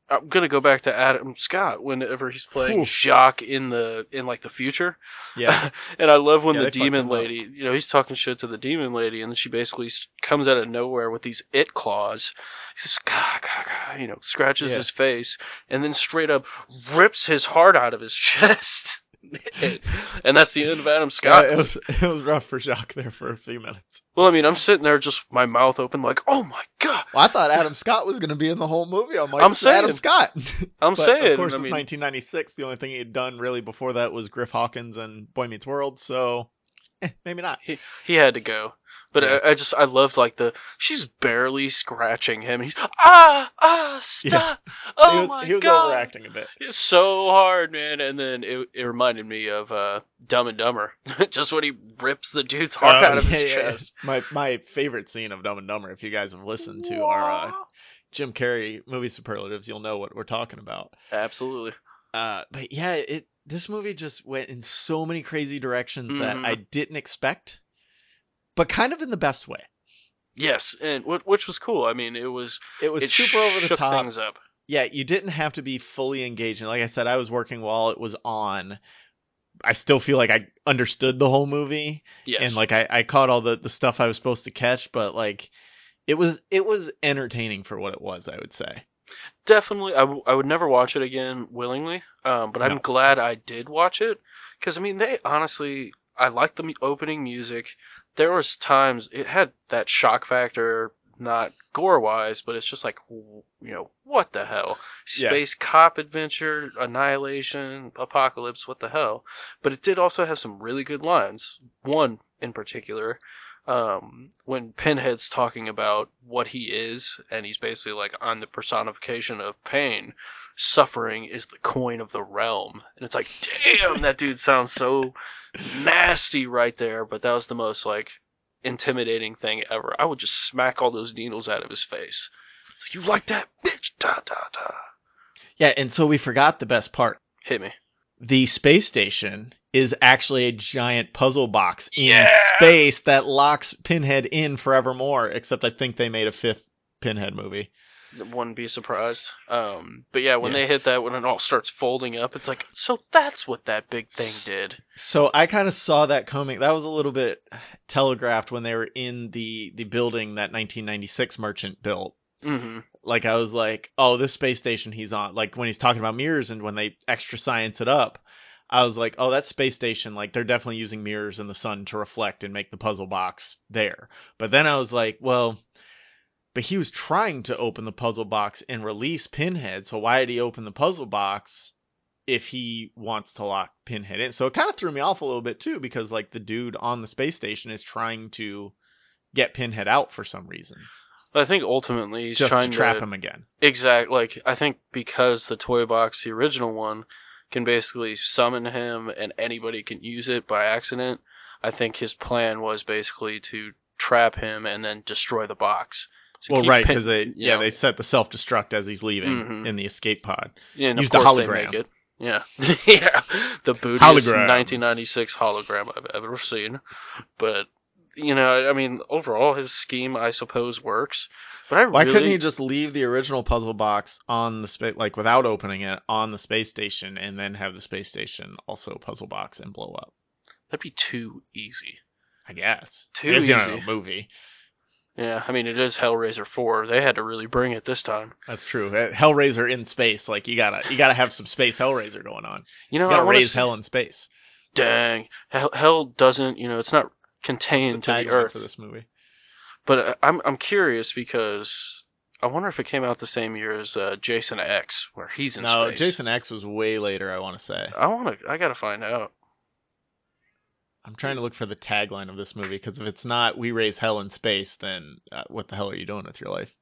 I'm gonna go back to Adam Scott whenever he's playing Jacques in like the future. Yeah. And I love when the they fucked demon him lady, he's talking shit to the demon lady, and then she basically comes out of nowhere with these it claws. He says, gah, gah, gah, scratches his face, and then straight up rips his heart out of his chest. And that's the end of Adam Scott. It was rough for Jacques there for a few minutes. Well, I mean, I'm sitting there just my mouth open like, oh my god. Well, I thought Adam Scott was going to be in the whole movie. I'm like, I'm saying, Adam Scott. I'm saying. Of course, I it's mean, 1996. The only thing he had done really before that was Griff Hawkins and Boy Meets World. So maybe not. He had to go. But Yeah. I loved like she's barely scratching him. He's stop! Yeah. Oh he was god! overacting a bit. It's so hard, man. And then it reminded me of Dumb and Dumber, just when he rips the dude's heart out of his chest. My favorite scene of Dumb and Dumber. If you guys have listened to our Jim Carrey movie superlatives, you'll know what we're talking about. Absolutely. But yeah, this movie just went in so many crazy directions that I didn't expect, but kind of in the best way. Yes, and which was cool. I mean, it super over the shook top. things up. Yeah, you didn't have to be fully engaged. And like I said, I was working while it was on. I still feel like I understood the whole movie. Yes. And like I caught all the stuff I was supposed to catch, but like it was entertaining for what it was, I would say. Definitely, I would never watch it again willingly, but I'm glad I did watch it, because I mean, I liked the opening music. There was times it had that shock factor, not gore-wise, but it's just like, what the hell? Space cop adventure, annihilation, apocalypse, what the hell? But it did also have some really good lines. One in particular, when Pinhead's talking about what he is, and he's basically like, I'm the personification of pain. Suffering is the coin of the realm. And it's like, damn, that dude sounds so nasty right there. But that was the most like intimidating thing ever. I would just smack all those needles out of his face. It's like, you like that, bitch? Da da da. Yeah, and so we forgot the best part. Hit me. The space station is actually a giant puzzle box in space that locks Pinhead in forevermore, except I think they made a 5th Pinhead movie. Wouldn't be surprised. But yeah, when they hit that, when it all starts folding up, it's like, so that's what that big thing did. So I kind of saw that coming. That was a little bit telegraphed when they were in the building that 1996 Merchant built. Mm-hmm. Like, I was like, oh, this space station he's on, like when he's talking about mirrors and when they extra science it up, I was like, oh, that space station, like they're definitely using mirrors in the sun to reflect and make the puzzle box there. But then I was like, well, but he was trying to open the puzzle box and release Pinhead, so why did he open the puzzle box if he wants to lock Pinhead in. So it kind of threw me off a little bit too, because like the dude on the space station is trying to get Pinhead out for some reason. I think ultimately he's just trying to trap him again. Exactly. Like, I think because the toy box, the original one, can basically summon him and anybody can use it by accident, I think his plan was basically to trap him and then destroy the box. So Well, keep right, because they know. they set the self-destruct as he's leaving Mhm. in the escape pod. Yeah, and Use of the course they hologram. make it. Yeah. Yeah. The bootiest Holograms. 1996 hologram I've ever seen. But, you know, I mean, overall, his scheme, I suppose, works. But Why couldn't he just leave the original puzzle box on the space, like without opening it, on the space station, and then have the space station also puzzle box and blow up? That'd be too easy. I guess. Too It's, you know, easy. a movie. Yeah, I mean, it is Hellraiser 4. They had to really bring it this time. That's true. Hellraiser in space, like you gotta have some space Hellraiser going on. You know, You gotta I wanna raise see- hell in space. Dang. Hell doesn't, you know, it's not contained That's to the the tagline earth. for this movie. But I'm curious because I wonder if it came out the same year as Jason X, where he's in No, space. Jason X was way later, I want to say. I gotta find out. I'm trying to look for the tagline of this movie, because if it's not "We raise hell in space," then what the hell are you doing with your life?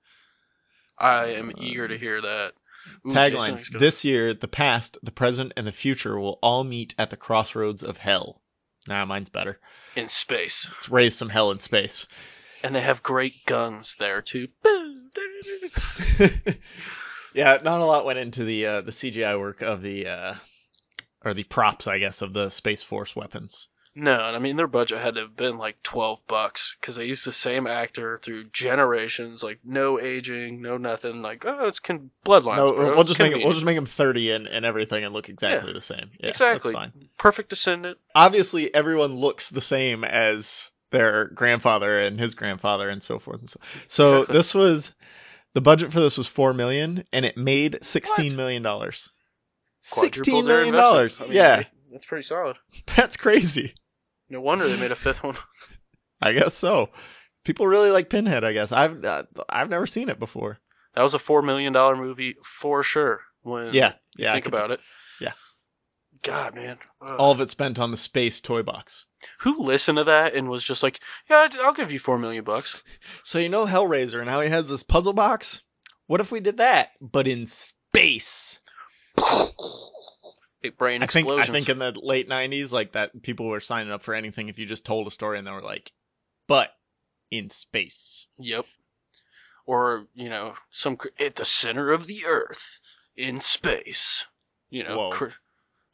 I am eager to hear that. Ooh, Jason Taglines: X goes- This year, the past, the present, and the future will all meet at the crossroads of hell. Nah, mine's better. in space, Let's raise some hell in space. and they have great guns there too. Yeah, not a lot went into the CGI work of the or the props, I guess, of the Space Force weapons. No, and I mean their budget had to have been like $12 because they used the same actor through generations, like no aging, no nothing. Like, oh, it's bloodlines. No, bro. we'll It's just make convenient. him 30 and everything and look exactly the same. Yeah, Exactly. That's fine. Perfect descendant. Obviously, everyone looks the same as their grandfather and his grandfather and so forth and so. Exactly. This was the budget for this was $4 million, and it made $16 million. $16 Quadrupled their million. investment. I mean, Yeah, that's pretty solid. that's crazy. No wonder they made a fifth one. I guess so. People really like Pinhead. I guess I've never seen it before. That was a $4 million movie for sure. When Yeah, you yeah. think about it. Yeah. God, man. Ugh. All of it spent on the space toy box. Who listened to that and was just like, yeah, I'll give you $4 million. So you know Hellraiser and how he has this puzzle box? What if we did that, but in space? Big brain I think explosions. in the late 90s, like that, people were signing up for anything if you just told a story and they were like, but in space. Yep. Or, you know, at the center of the Earth in space. You know, Whoa.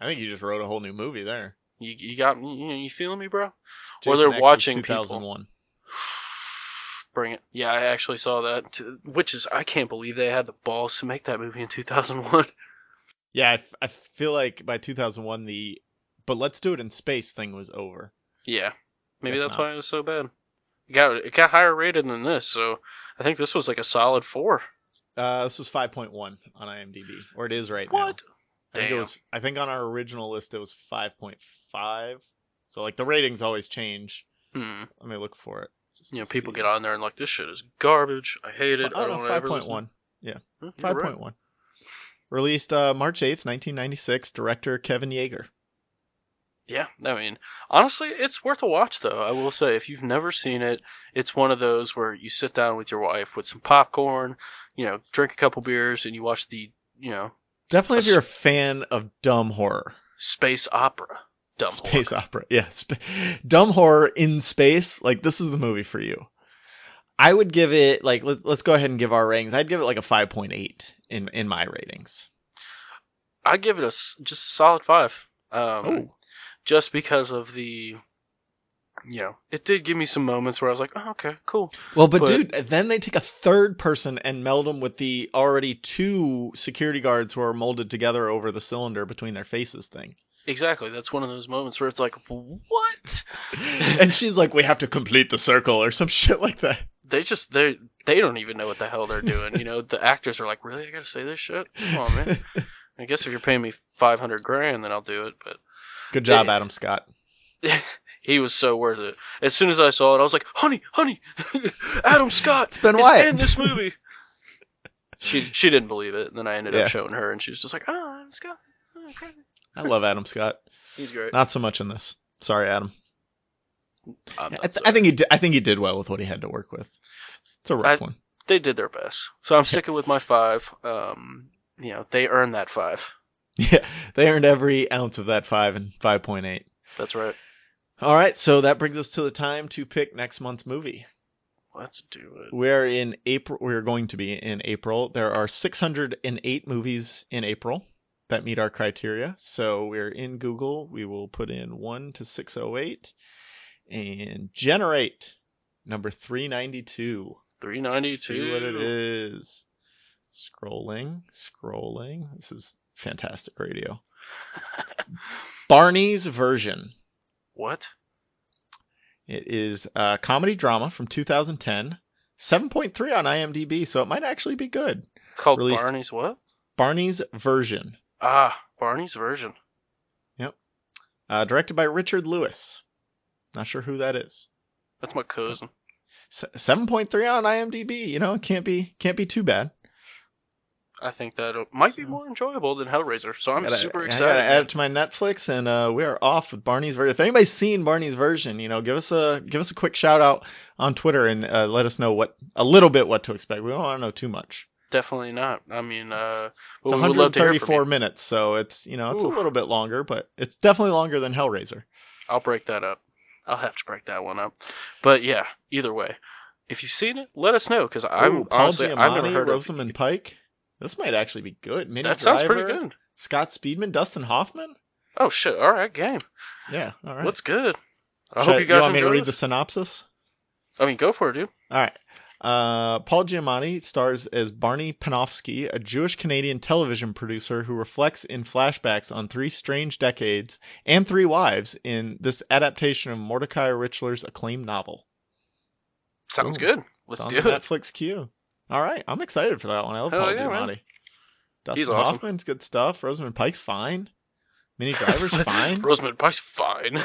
I think you just wrote a whole new movie there. you got me. You feeling me, bro? Or Jason they're X was watching people. 2001. Bring it. Yeah, I actually saw that. Which is, I can't believe they had the balls to make that movie in 2001. Yeah, I feel like by 2001 but let's do it in space thing was over. Yeah. Maybe Guess that's not. why it was so bad. It got higher rated than this, so I think this was like a solid 4. This was 5.1 on IMDb, or it is right now. What? I think on our original list it was 5.5. So like the ratings always change. Hmm. Let me look for it. You know, people get on there and like, this shit is garbage. I hate it. I Oh, don't no, ever listen. 5.1. Yeah, You're 5.1. right. Released March 8th, 1996. Director Kevin Yeager. Yeah, I mean, honestly, it's worth a watch, though. I will say, if you've never seen it, it's one of those where you sit down with your wife with some popcorn, you know, drink a couple beers, and you watch the, you know, Definitely if you're a fan of dumb horror. space opera. Dumb Space opera. Yeah. Dumb horror in space. Like, this is the movie for you. I would give it, like, let's go ahead and give our ratings. I'd give it like a 5.8 in my ratings. I give it just a solid 5. Oh. Just because of the, you know, it did give me some moments where I was like, oh, okay, cool. Well, but But- dude, then they take a third person and meld them with the already 2 security guards who are molded together over the cylinder between their faces thing. Exactly. That's one of those moments where it's like, what? And she's like, we have to complete the circle or some shit like that. They don't even know what the hell they're doing. You know, the actors are like, really? I gotta say this shit? Come on, man. I guess if you're paying me $500,000, then I'll do it. But Good job, Adam Scott. he was so worth it. As soon as I saw it, I was like, honey, Adam Scott Ben is Wyatt. in this movie. She didn't believe it. And then I ended Yeah. up showing her, and she was just like, oh, Adam Scott. Oh, crazy. I love Adam Scott. He's great. Not so much in this. Sorry, Adam. I'm not I sorry. think he did well with what he had to work with. It's a rough one. They did their best. So I'm sticking with my 5. They earned that 5. Yeah, they earned every ounce of that 5 and 5.8. That's right. All right, so that brings us to the time to pick next month's movie. Let's do it. We're in April. We're going to be in April. There are 608 movies in April that meet our criteria. So we're in Google. We will put in 1 to 608 and generate number 392. 392. See what it is. Scrolling. This is fantastic radio. Barney's Version. What? It is a comedy drama from 2010. 7.3 on IMDb, so it might actually be good. It's called Released- Barney's what? Barney's Version. Barney's Version. Yep. Directed by Richard Lewis. Not sure who that is. That's my cousin. 7.3 on IMDb. You know, it can't be too bad. I think that might be more enjoyable than Hellraiser, so I'm super I excited. gotta add it to my Netflix, and we are off with Barney's Version. If anybody's seen Barney's Version, give us a quick shout out on Twitter and let us know a little bit what to expect. We don't want to know too much. Definitely not. I mean, It's we would love to hear from 134 you. minutes, so it's it's a Oof. little bit longer, but it's definitely longer than Hellraiser. I'll break that up. I'll have to break that one up. But yeah, either way, if you've seen it, let us know because Paul honestly I've never Giamatti, heard of. Rosamund Pike. This might actually be good. Minnie That sounds Driver, pretty good. Scott Speedman, Dustin Hoffman. Oh shit! All right, game. Yeah, all right. What's good? I Should hope you guys want me to enjoy read it. the synopsis? I mean, go for it, dude. All right. Paul Giamatti stars as Barney Panofsky, a Jewish-Canadian television producer who reflects in flashbacks on 3 strange decades and 3 wives in this adaptation of Mordecai Richler's acclaimed novel. Sounds Ooh, good. Let's It's on do the it. Netflix queue. All right, I'm excited for that one. I love Hell Paul yeah, man. Giamatti. Dustin He's awesome. Hoffman's good stuff. Rosamund Pike's fine. Minnie Driver's fine. Rosamund Pike's fine.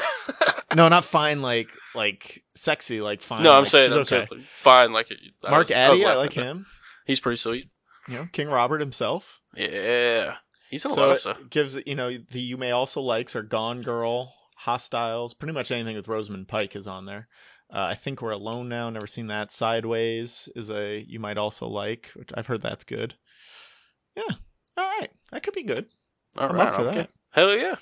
No, not fine like sexy, like fine. No, I'm like, saying she's I'm okay. saying fine. Like Mark Addy, I laughing like at that. him. He's pretty sweet. King Robert himself. Yeah, he's in a lot So of stuff. it gives the You May Also Likes are Gone Girl, Hostiles, pretty much anything with Rosamund Pike is on there. I Think We're Alone Now, never seen that. Sideways is a You Might Also Like, which I've heard that's good. Yeah, all right, that could be good. All I'm right, up for okay. that. Hell yeah. All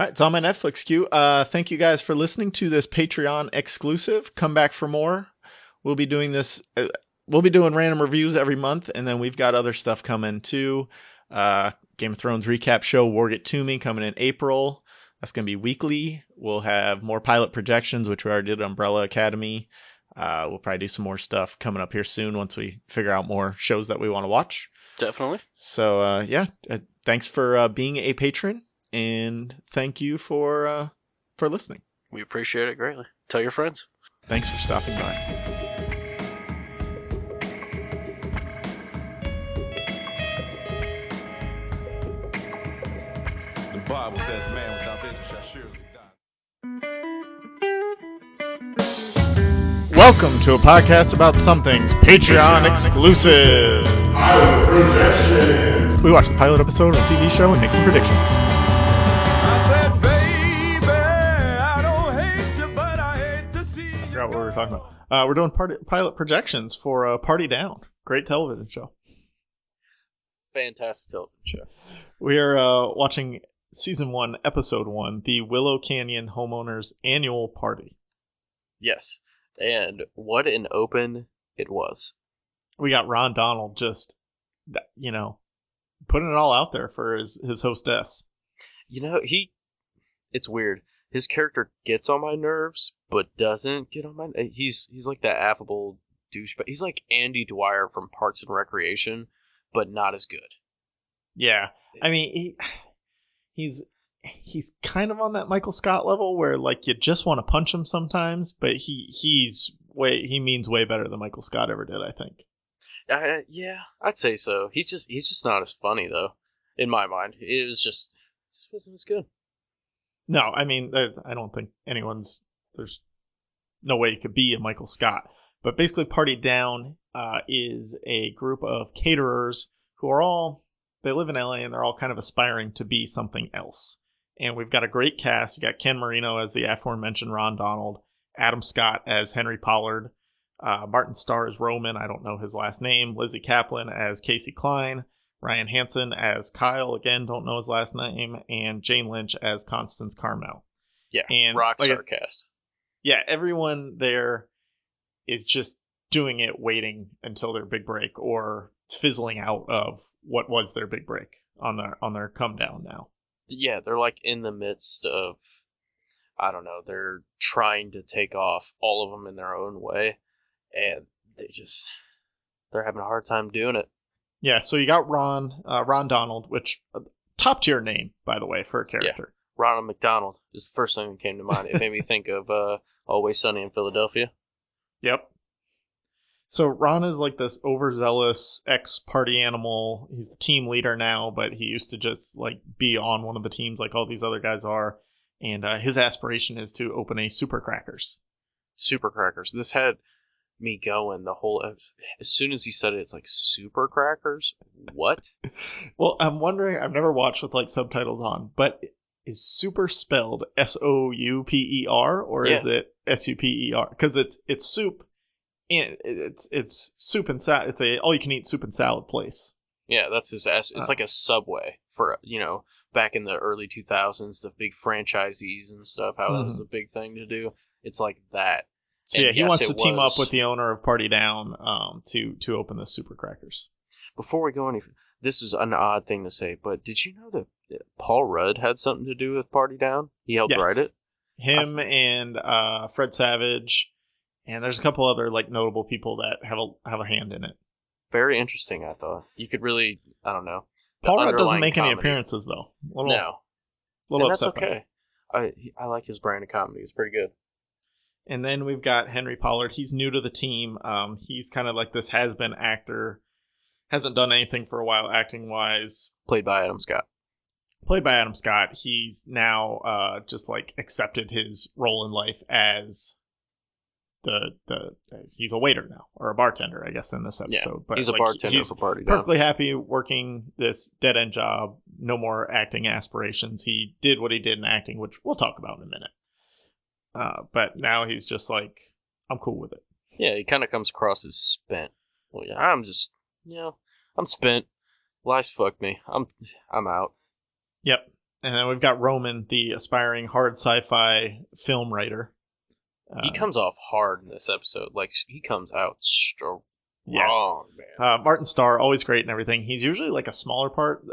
right, it's on my Netflix queue. Thank you guys for listening to this Patreon exclusive. Come back for more. We'll be doing this. We'll be doing random reviews every month, and then we've got other stuff coming too. Game of Thrones recap show War Get To Me coming in April. That's going to be weekly. We'll have more pilot projections, which we already did at Umbrella Academy. We'll probably do some more stuff coming up here soon once we figure out more shows that we want to watch. Definitely. So, thanks for being a patron, and thank you for listening. We appreciate it greatly. Tell your friends. Thanks for stopping by. The Bible says man without vision shall surely die. Welcome to a podcast about something's Patreon exclusive. We watch the pilot episode of a TV show and make some predictions. I said, baby, I don't hate you, but I hate to see you. I forgot what we were talking about. We're doing pilot projections for Party Down. Great television show. Fantastic television show. We are watching Season 1, Episode 1, the Willow Canyon Homeowners Annual Party. Yes. And what an open it was. We got Ron Donald just, putting it all out there for his hostess. It's weird. His character gets on my nerves, but doesn't get on my. He's like that affable douchebag. He's like Andy Dwyer from Parks and Recreation, but not as good. Yeah, I mean he's kind of on that Michael Scott level where like you just want to punch him sometimes, but he means way better than Michael Scott ever did, I think. Yeah, I'd say so. He's just not as funny though, in my mind. It wasn't as good. No, I mean I don't think there's no way it could be a Michael Scott. But basically, Party Down is a group of caterers who are they live in LA and they're all kind of aspiring to be something else. And we've got a great cast. You got Ken Marino as the aforementioned Ron Donald, Adam Scott as Henry Pollard, Martin Starr as Roman, I don't know his last name, Lizzie Kaplan as Casey Klein, Ryan Hansen as Kyle, again, don't know his last name, and Jane Lynch as Constance Carmel. Yeah, And rockstar cast. Yeah, everyone there is just doing it, waiting until their big break or fizzling out of what was their big break on their come down now. Yeah, they're like in the midst of, I don't know, they're trying to take off, all of them in their own way, and they're having a hard time doing it. Yeah, so you got Ron Donald, which top tier name, by the way, for a character. Yeah. Ronald McDonald is the first thing that came to mind. It made me think of Always Sunny in Philadelphia. Yep. So Ron is like this overzealous ex-party animal. He's the team leader now, but he used to just like be on one of the teams like all these other guys are. And his aspiration is to open a Super Crackers. Super Crackers. This had me going the whole. As soon as he said it, it's like Super Crackers. What? Well, I'm wondering. I've never watched with like subtitles on, but is super spelled S-O-U-P-E-R or is it S-U-P-E-R? Because it's soup, and it's soup and salad. It's a all you can eat soup and salad place. Yeah, that's his. It's like a Subway for back in the early 2000s, the big franchisees and stuff. How that was the big thing to do. It's like that. So yeah, he wants to team up with the owner of Party Down to open the Super Crackers. Before we go any, this is an odd thing to say, but did you know that Paul Rudd had something to do with Party Down? He helped write it. Him and Fred Savage, and there's a couple other like notable people that have a hand in it. Very interesting, I thought. You could really, I don't know. Paul Rudd doesn't make any appearances though. No, and that's okay. I like his brand of comedy. It's pretty good. And then we've got Henry Pollard. He's new to the team. He's kind of like this has-been actor. Hasn't done anything for a while acting-wise. Played by Adam Scott. He's now just like accepted his role in life as he's a waiter now, or a bartender, I guess, in this episode. Yeah, but he's a bartender for Party Down. Perfectly happy working this dead-end job. No more acting aspirations. He did what he did in acting, which we'll talk about in a minute. But now he's just like, I'm cool with it. Yeah, he kind of comes across as spent. Well, yeah, I'm spent. Life's fucked me. I'm out. Yep. And then we've got Roman, the aspiring hard sci-fi film writer. He comes off hard in this episode. Like, he comes out strong, man. Martin Starr, always great and everything. He's usually like a smaller part.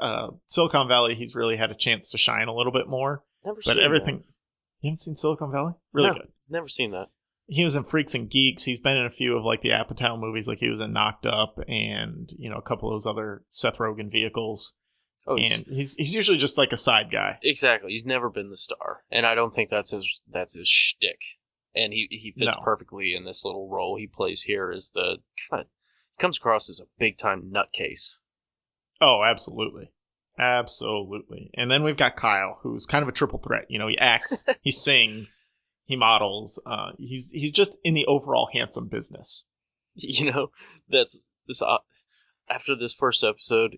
Silicon Valley, he's really had a chance to shine a little bit more. Never seen everything. That. You haven't seen Silicon Valley? Really good. Never seen that. He was in Freaks and Geeks. He's been in a few of like the Apatow movies, like he was in Knocked Up and a couple of those other Seth Rogen vehicles. Oh, and he's usually just like a side guy. Exactly. He's never been the star, and I don't think that's his shtick. And he fits perfectly in this little role he plays here as the kind of comes across as a big time nutcase. Oh, absolutely. Absolutely. And then we've got Kyle, who's kind of a triple threat. He acts, he sings, he models. He's just in the overall handsome business. That's this. After this first episode,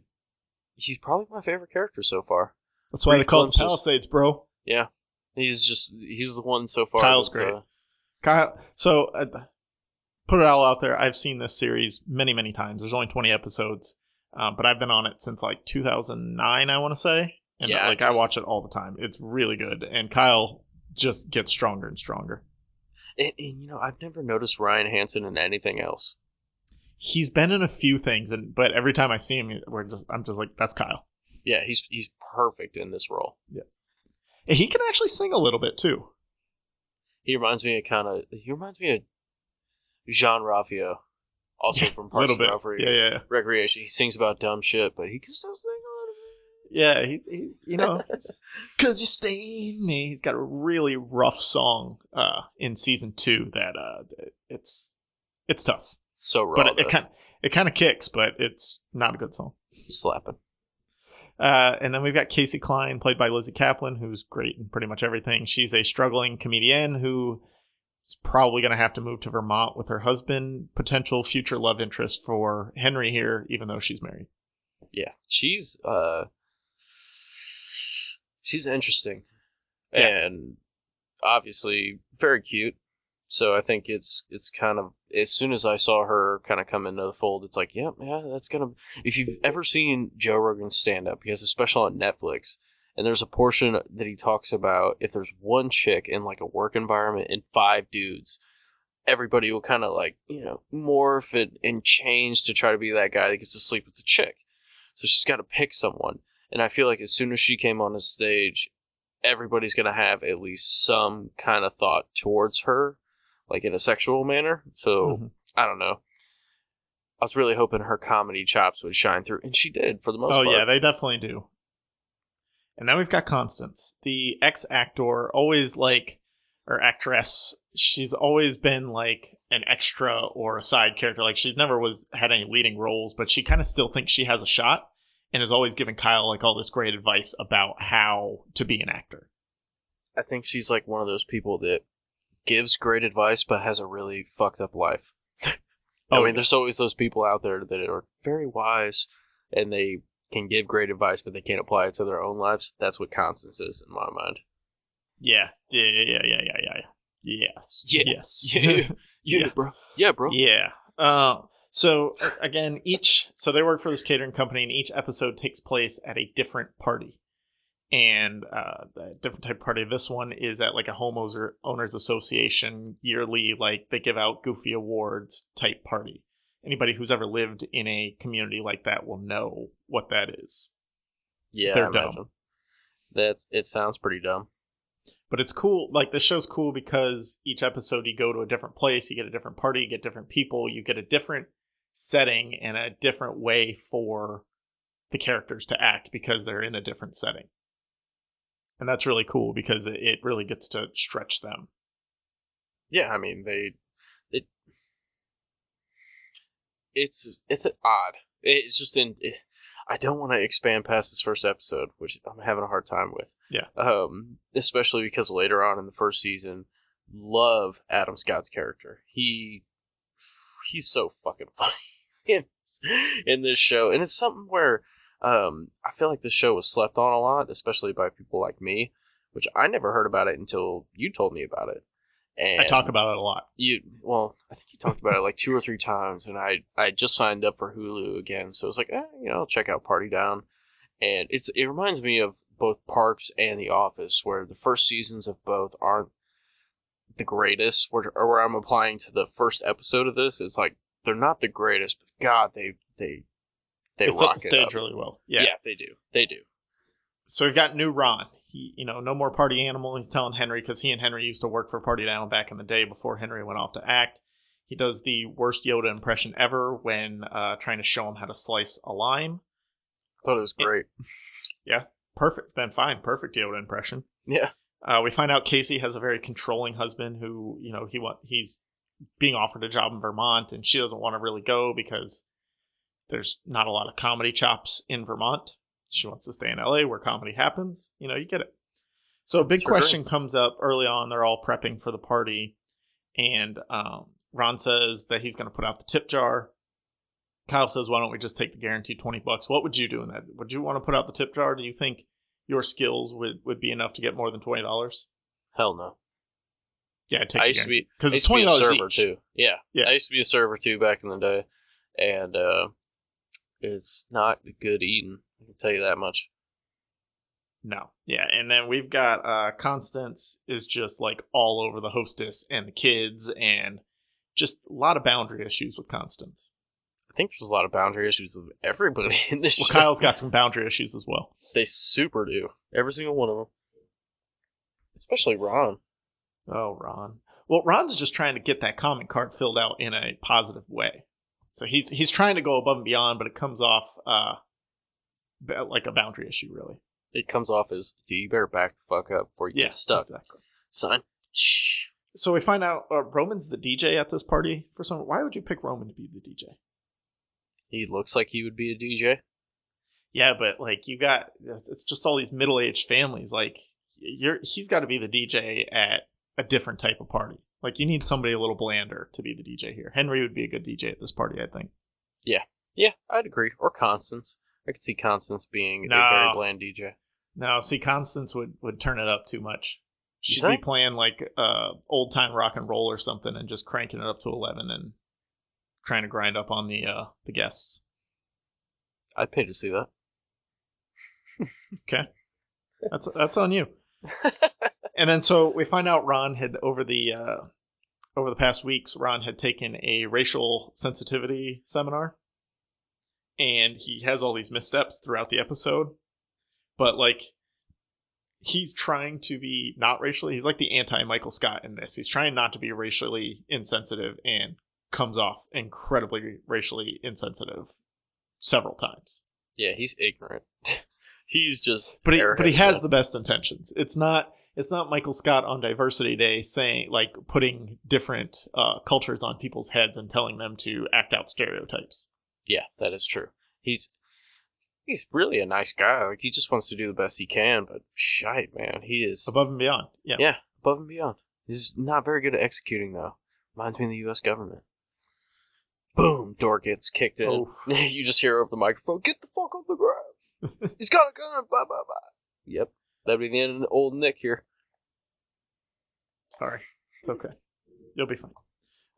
he's probably my favorite character so far. That's why they call him Palisades, bro. Yeah, he's the one so far. Kyle's great. Kyle. So put it all out there. I've seen this series many, many times. There's only 20 episodes. But I've been on it since like 2009, I want to say. And I watch it all the time. It's really good. And Kyle just gets stronger and stronger. And I've never noticed Ryan Hansen in anything else. He's been in a few things, but every time I see him, I'm just like, that's Kyle. Yeah, he's perfect in this role. Yeah. And he can actually sing a little bit too. He reminds me of Jean Ralphio. Also from Parks and Recreation. He sings about dumb shit, but he can still sing a little bit. Yeah, he's because you stay in me. He's got a really rough song in season 2 that it's tough. So raw. But it kind of kicks, but it's not a good song. Slapping. And then we've got Casey Klein, played by Lizzie Kaplan, who's great in pretty much everything. She's a struggling comedian who is probably going to have to move to Vermont with her husband, potential future love interest for Henry here, even though she's married. Yeah, she's interesting. Yeah. and obviously very cute. So I think it's kind of, as soon as I saw her kind of come into the fold, it's like, yeah, that's gonna. If you've ever seen Joe Rogan's stand up, he has a special on Netflix, and there's a portion that he talks about if there's one chick in like a work environment and 5 dudes, everybody will kind of like, morph it and change to try to be that guy that gets to sleep with the chick. So she's got to pick someone, and I feel like as soon as she came on the stage, everybody's gonna have at least some kind of thought towards her, like in a sexual manner. So I don't know. I was really hoping her comedy chops would shine through, and she did for the most part. Oh yeah, they definitely do. And then we've got Constance, the ex-actor, always like, or actress. She's always been like an extra or a side character. Like she's never had any leading roles, but she kind of still thinks she has a shot, and is always giving Kyle like all this great advice about how to be an actor. I think she's like one of those people that gives great advice but has a really fucked up life. There's always those people out there that are very wise and they can give great advice but they can't apply it to their own lives. That's what Constance is in my mind. Yeah. Yes. Yeah, bro. Yeah, bro. Yeah. So again, so they work for this catering company, and each episode takes place at a different party. And the different type of party of this one is at like a homeowners association yearly, like they give out goofy awards type party. Anybody who's ever lived in a community like that will know what that is. Yeah, they're I dumb. Imagine. It sounds pretty dumb. But it's cool. Like the show's cool because each episode you go to a different place, you get a different party, you get different people, you get a different setting and a different way for the characters to act because they're in a different setting. And that's really cool because it really gets to stretch them. Yeah, I mean, it's odd. It's just I don't want to expand past this first episode, which I'm having a hard time with. Yeah. Especially because later on in the first season, love Adam Scott's character. He's so fucking funny in this show, and it's something where I feel like this show was slept on a lot, especially by people like me, which I never heard about it until you told me about it. And I talk about it a lot. I think you talked about it like 2 or 3 times, and I just signed up for Hulu again, so it's like, I'll check out Party Down, and it reminds me of both Parks and The Office, where the first seasons of both aren't the greatest, where I'm applying to the first episode of this. It's like they're not the greatest, but God, they set rock the stage it up really well. Yeah, they do. So we've got new Ron. He, no more party animal. He's telling Henry, because he and Henry used to work for Party Down back in the day before Henry went off to act. He does the worst Yoda impression ever when trying to show him how to slice a lime. I thought it was great. Yeah, perfect. Then fine, perfect Yoda impression. Yeah. We find out Casey has a very controlling husband who, he's being offered a job in Vermont, and she doesn't want to really go because there's not a lot of comedy chops in Vermont. She wants to stay in LA where comedy happens. You get it. So a big question comes up early on. They're all prepping for the party, and Ron says that he's going to put out the tip jar. Kyle says, why don't we just take the guaranteed $20? What would you do in that? Would you want to put out the tip jar? Do you think your skills would be enough to get more than $20? Hell no. Yeah, I'd take I used to be because it's $20 $20 server each. too. Yeah. Yeah. I used to be a server too back in the day, and it's not good eating. I can tell you that much. No. Yeah, and then we've got Constance is just like all over the hostess and the kids, and just a lot of boundary issues with Constance. I think there's a lot of boundary issues with everybody in this show. Kyle's got some boundary issues as well. They super do. Every single one of them. Especially Ron. Oh, Ron. Well, Ron's just trying to get that comment card filled out in a positive way. So he's trying to go above and beyond, but it comes off like a boundary issue, really. It comes off as, dude, you better back the fuck up before you get stuck. Exactly. Son. So we find out Roman's the DJ at this party. Why would you pick Roman to be the DJ? He looks like he would be a DJ. Yeah, but like it's just all these middle-aged families. Like he's got to be the DJ at a different type of party. Like you need somebody a little blander to be the DJ here. Henry would be a good DJ at this party, I think. Yeah, I'd agree. Or Constance. I could see Constance being a very bland DJ. No, see, Constance would turn it up too much. She'd be playing like old time rock and roll or something, and just cranking it up to 11 and trying to grind up on the guests. I'd pay to see that. Okay, that's on you. And then so we find out Ron had over the past weeks, Ron had taken a racial sensitivity seminar, and he has all these missteps throughout the episode, but like he's trying to be not racially. He's like the anti-Michael Scott in this. He's trying not to be racially insensitive and comes off incredibly racially insensitive several times. Yeah, he's ignorant. He's just. But he has the best intentions. It's not Michael Scott on Diversity Day saying like putting different cultures on people's heads and telling them to act out stereotypes. Yeah, that is true. He's really a nice guy. Like he just wants to do the best he can, but shite, man, he is Above and beyond. Yeah. Yeah, above and beyond. He's not very good at executing though. Reminds me of the U.S. government. Boom, door gets kicked in. Oof. You just hear over the microphone, "Get the fuck off the ground! He's got a gun!" Blah blah blah. Yep, that'd be the end of old Nick here. Sorry. It's okay. You'll be fine.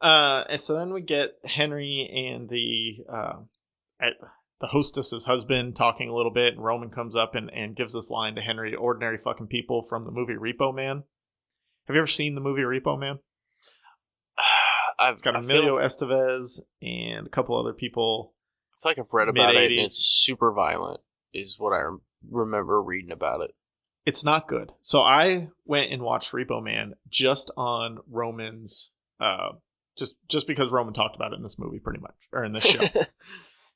And so then we get Henry and the hostess's husband talking a little bit, and Roman comes up and gives this line to Henry: "Ordinary fucking people," from the movie Repo Man. Have you ever seen the movie Repo Man? It's got Emilio Estevez and a couple other people. I feel like I've read about it, and Mid-80s. it's super violent, is what I remember reading about it. It's not good. So I went and watched Repo Man just on Roman's, just because Roman talked about it in this movie, pretty much, or in this show.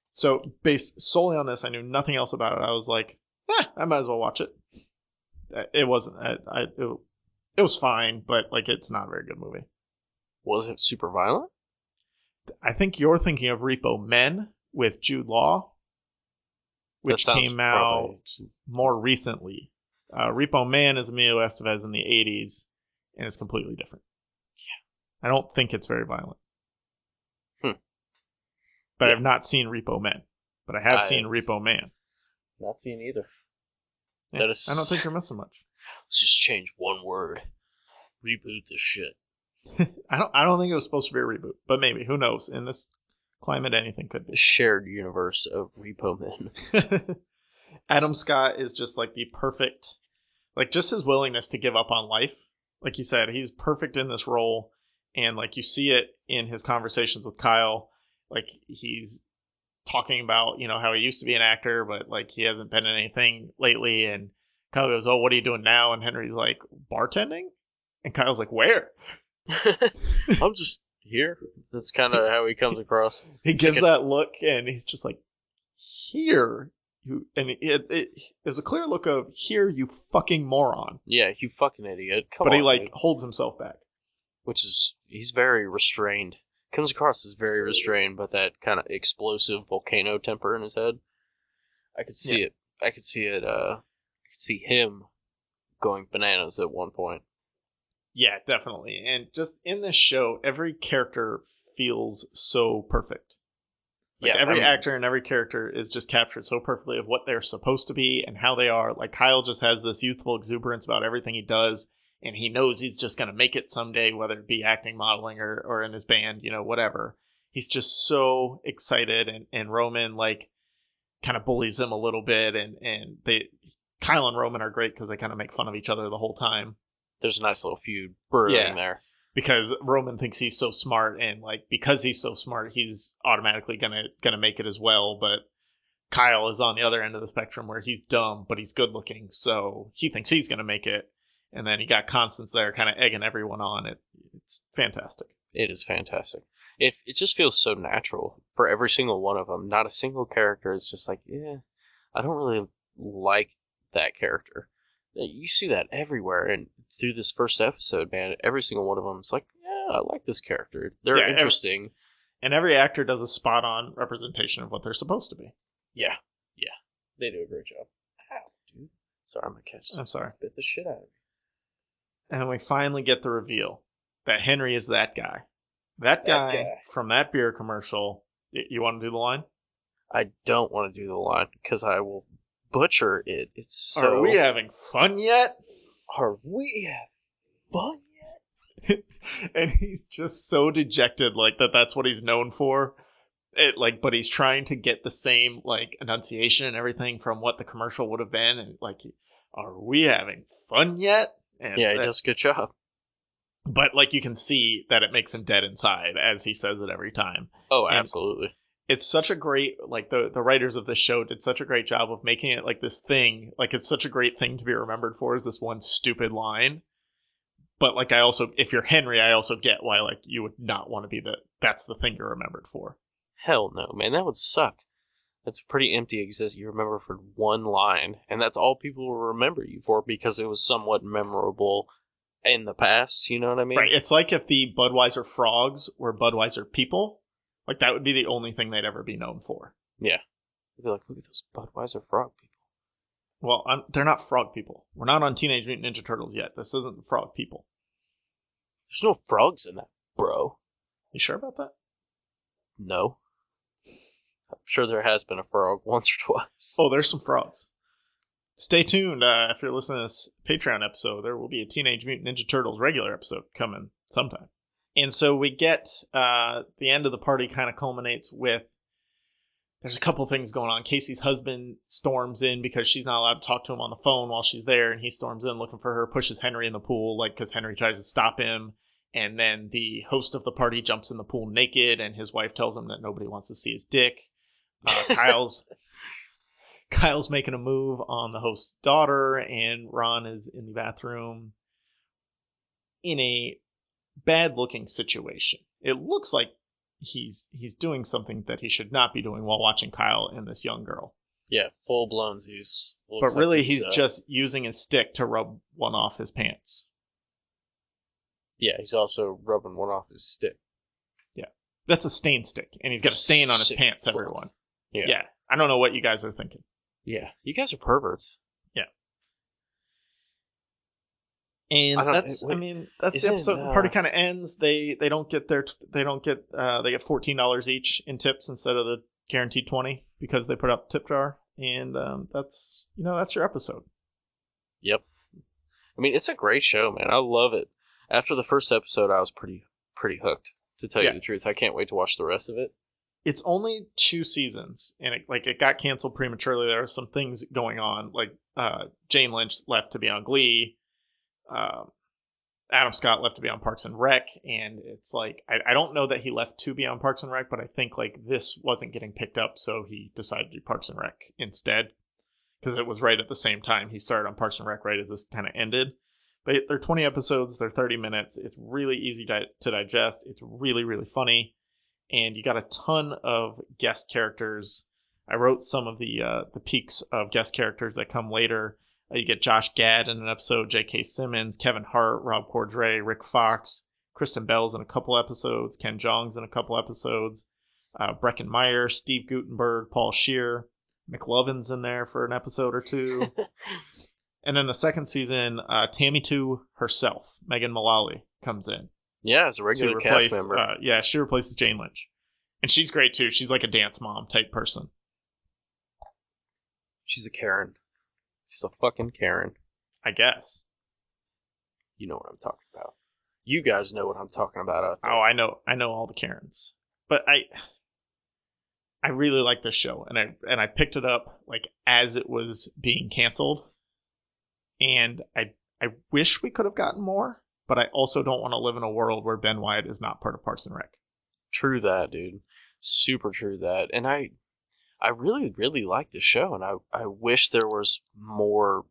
So based solely on this, I knew nothing else about it. I was like, I might as well watch it. It wasn't. It was fine, but like it's not a very good movie. Was it super violent? I think you're thinking of Repo Men with Jude Law, which That sounds came out probably- more recently. Repo Man is Emilio Estevez in the 80s, and it's completely different. Yeah. I don't think it's very violent. But Yeah. I've not seen Repo Men. But I have seen Repo Man. Not seen either. Yeah, That is- I don't think you're missing much. Let's just change one word. Reboot this shit. I don't think it was supposed to be a reboot, but maybe. Who knows? In this climate, anything could The be. shared universe of Repo Men. Adam Scott is just like the perfect, like just his willingness to give up on life. Like you said, he's perfect in this role, and like you see it in his conversations with Kyle. Like he's talking about, you know, how he used to be an actor, but like he hasn't been in anything lately. And Kyle goes, "Oh, what are you doing now?" And Henry's like, "Bartending." And Kyle's like, "Where?" I'm just here. That's kind of how he comes across. He It's gives like a- that look, and he's just like, "Here." And there's a clear look of, "Here, you fucking moron." Yeah, you fucking idiot. Come But on, he like dude. holds himself back. Which is, he's very restrained. Comes across as very restrained, but that kind of explosive volcano temper in his head. I could see it. I could see it. I could see him going bananas at one point. Yeah, definitely. And just in this show, every character feels so perfect. Like Yeah, every I mean- actor and every character is just captured so perfectly of what they're supposed to be and how they are. Like Kyle just has this youthful exuberance about everything he does, and he knows he's just going to make it someday, whether it be acting, modeling, or in his band, you know, whatever. He's just so excited, and Roman like kind of bullies him a little bit, and Kyle and Roman are great because they kind of make fun of each other the whole time. There's a nice little feud brewing Yeah. there. Because Roman thinks he's so smart, and like because he's so smart, he's automatically gonna make it as well. But Kyle is on the other end of the spectrum where he's dumb, but he's good looking, so he thinks he's gonna make it. And then you got Constance there, kind of egging everyone on. It's fantastic. It is fantastic. It just feels so natural for every single one of them. Not a single character is just like, yeah, I don't really like that character. You see that everywhere, and through this first episode, man, every single one of them is like, yeah, I like this character. They're Yeah, interesting. And every actor does a spot on representation of what they're supposed to be. Yeah, they do a great job. Ow, dude. Sorry, my cat just I'm sorry. bit the shit out of me. And then we finally get the reveal that Henry is that guy. That guy from that beer commercial. You want to do the line? I don't want to do the line because I will butcher it. It's so. Are we having fun yet? Are we? fun. And he's just so dejected, like that's what he's known for. But he's trying to get the same like enunciation and everything from what the commercial would have been, and like, are we having fun yet? And Yeah, he does a good job. but like you can see that it makes him dead inside as he says it every time. Oh, And absolutely. it's such a great, like the writers of this show did such a great job of making it like this thing, like it's such a great thing to be remembered for, is this one stupid line. But like, I also, if you're Henry, I also get why like you would not want to be that's the thing you're remembered for. Hell no, man. That would suck. That's pretty empty existence. You remember for one line, and that's all people will remember you for because it was somewhat memorable in the past. You know what I mean? Right. It's like if the Budweiser frogs were Budweiser people, like that would be the only thing they'd ever be known for. Yeah. You'd be like, look at those Budweiser frog people. Well, they're not frog people. We're not on Teenage Mutant Ninja Turtles yet. This isn't the frog people. There's no frogs in that, bro. You sure about that? No. I'm sure there has been a frog once or twice. Oh, there's some frauds. Stay tuned. If you're listening to this Patreon episode, there will be a Teenage Mutant Ninja Turtles regular episode coming sometime. And so we get the end of the party kind of culminates with, there's a couple things going on. Casey's husband storms in because she's not allowed to talk to him on the phone while she's there, and he storms in looking for her, pushes Henry in the pool, like, because Henry tries to stop him. And then the host of the party jumps in the pool naked, and his wife tells him that nobody wants to see his dick. Kyle's making a move on the host's daughter, and Ron is in the bathroom in a bad-looking situation. It looks like he's doing something that he should not be doing while watching Kyle and this young girl. Yeah, full blown. But really, he's just using his stick to rub one off his pants. Yeah, he's also rubbing one off his stick. Yeah, that's a stain stick, and he's got a stain on his Sick pants, fuck. everyone. Yeah. I don't know what you guys are thinking. Yeah. You guys are perverts. And that's the isn't, episode. The party kind of ends. They get $14 each in tips instead of the guaranteed 20 because they put up tip jar, and that's your episode. Yep. I mean, it's a great show, man. I love it. After the first episode, I was pretty hooked, to tell you the truth. I can't wait to watch the rest of it. It's only 2 seasons, and it got canceled prematurely. There are some things going on, like Jane Lynch left to be on Glee. Adam Scott left to be on Parks and Rec, and it's like, I don't know that he left to be on Parks and Rec, but I think like this wasn't getting picked up, so he decided to do Parks and Rec instead, because it was right at the same time he started on Parks and Rec, right as this kind of ended. But they're 20 episodes, they're 30 minutes, it's really easy to digest, it's really, really funny, and you got a ton of guest characters. I wrote some of the peaks of guest characters that come later. You get Josh Gad in an episode, J.K. Simmons, Kevin Hart, Rob Corddry, Rick Fox, Kristen Bell's in a couple episodes, Ken Jeong's in a couple episodes, Breckin Meyer, Steve Guttenberg, Paul Scheer, McLovin's in there for an episode or two. And then the second season, Tammy 2 herself, Megan Mullally, comes in. Yeah, as a regular cast member. She replaces Jane Lynch. And she's great too. She's like a dance mom type person. She's a Karen. She's a fucking Karen. I guess. You know what I'm talking about. You guys know what I'm talking about out there. Oh, I know all the Karens. But I really like this show, and I picked it up like as it was being canceled. And I wish we could have gotten more, but I also don't want to live in a world where Ben Wyatt is not part of Parks and Rec. True that, dude. Super true that. And I really, really like this show, and I wish there was more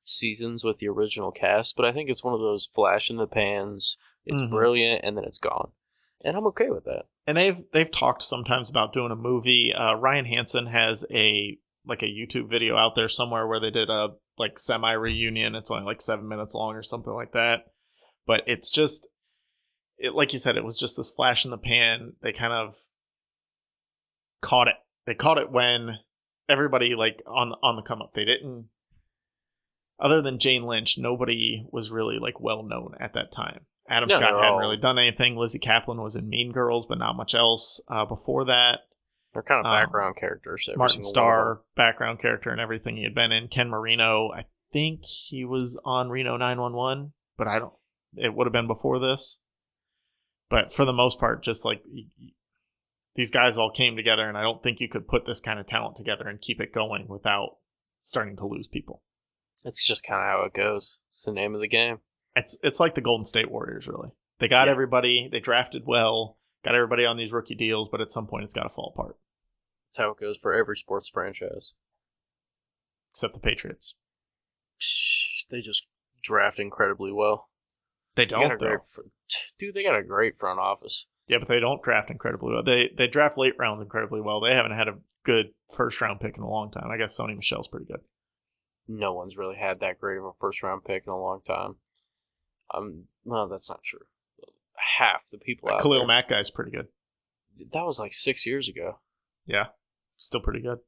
seasons with the original cast, but I think it's one of those flash in the pans, it's brilliant, and then it's gone. And I'm okay with that. And they've talked sometimes about doing a movie. Ryan Hansen has a YouTube video out there somewhere where they did a like semi reunion. It's only like 7 minutes long or something like that. But it's just, like you said, it was just this flash in the pan. They kind of caught it. They caught it when everybody like on the come up. They didn't, other than Jane Lynch, nobody was really like well known at that time. Adam Scott hadn't really done anything. Lizzie Kaplan was in Mean Girls, but not much else before that. They're kind of background characters. Martin Starr, background character in everything he had been in. Ken Marino, I think he was on Reno 911, but I don't. it would have been before this. But for the most part, just like these guys all came together, and I don't think you could put this kind of talent together and keep it going without starting to lose people. It's just kind of how it goes. It's the name of the game. It's like the Golden State Warriors, really. They got everybody, they drafted well, got everybody on these rookie deals, but at some point it's got to fall apart. That's how it goes for every sports franchise. Except the Patriots. They just draft incredibly well. They don't, though. Dude, they got a great front office. Yeah, but they don't draft incredibly well. They draft late rounds incredibly well. They haven't had a good first-round pick in a long time. I guess Sony Michel's pretty good. No one's really had that great of a first-round pick in a long time. Well, that's not true. Half the people out Khalil there. Mack guy's pretty good. That was like 6 years ago. Yeah, still pretty good.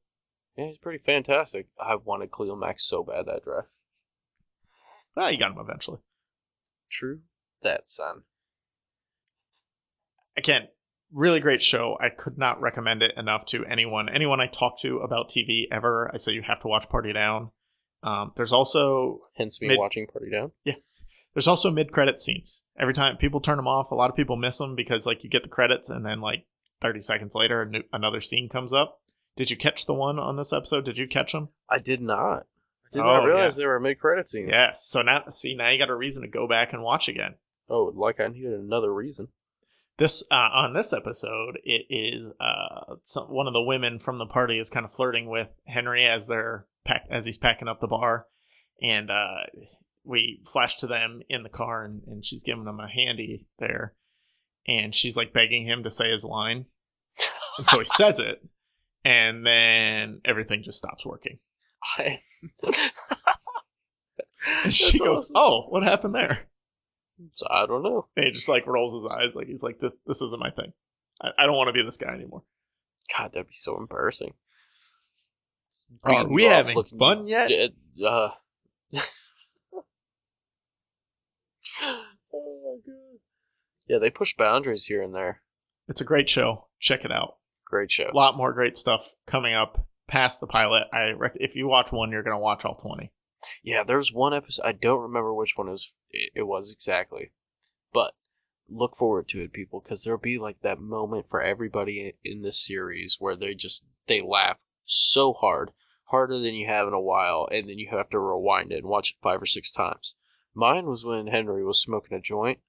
Yeah, he's pretty fantastic. I wanted Khalil Mack so bad that draft. You got him eventually. True that, son. Again, really great show. I could not recommend it enough to anyone. Anyone I talk to about TV ever, I say you have to watch Party Down. There's also... Hence me watching Party Down? Yeah. There's also mid-credit scenes. Every time people turn them off, a lot of people miss them because like you get the credits and then like 30 seconds later another scene comes up. Did you catch the one on this episode? Did you catch them? I did not. I did not realize there were mid-credit scenes. Yes. So now you got a reason to go back and watch again. Oh, like I needed another reason. This on this episode, it is one of the women from the party is kind of flirting with Henry as he's packing up the bar, and we flash to them in the car, and she's giving him a handy there, and she's like begging him to say his line, and so he says it, and then everything just stops working. And she goes, "Oh, what happened there?" So I don't know. And he just like rolls his eyes, like he's like, "This isn't my thing. I don't want to be this guy anymore." God, that'd be so embarrassing. Are we having fun yet? Oh my god. Yeah, they push boundaries here and there. It's a great show. Check it out. Great show. A lot more great stuff coming up past the pilot. If you watch one, you're gonna watch all 20. Yeah, there's one episode. I don't remember which one it was exactly, but look forward to it, people, because there'll be like that moment for everybody in this series where they laugh so hard, harder than you have in a while, and then you have to rewind it and watch it 5 or 6 times. Mine was when Henry was smoking a joint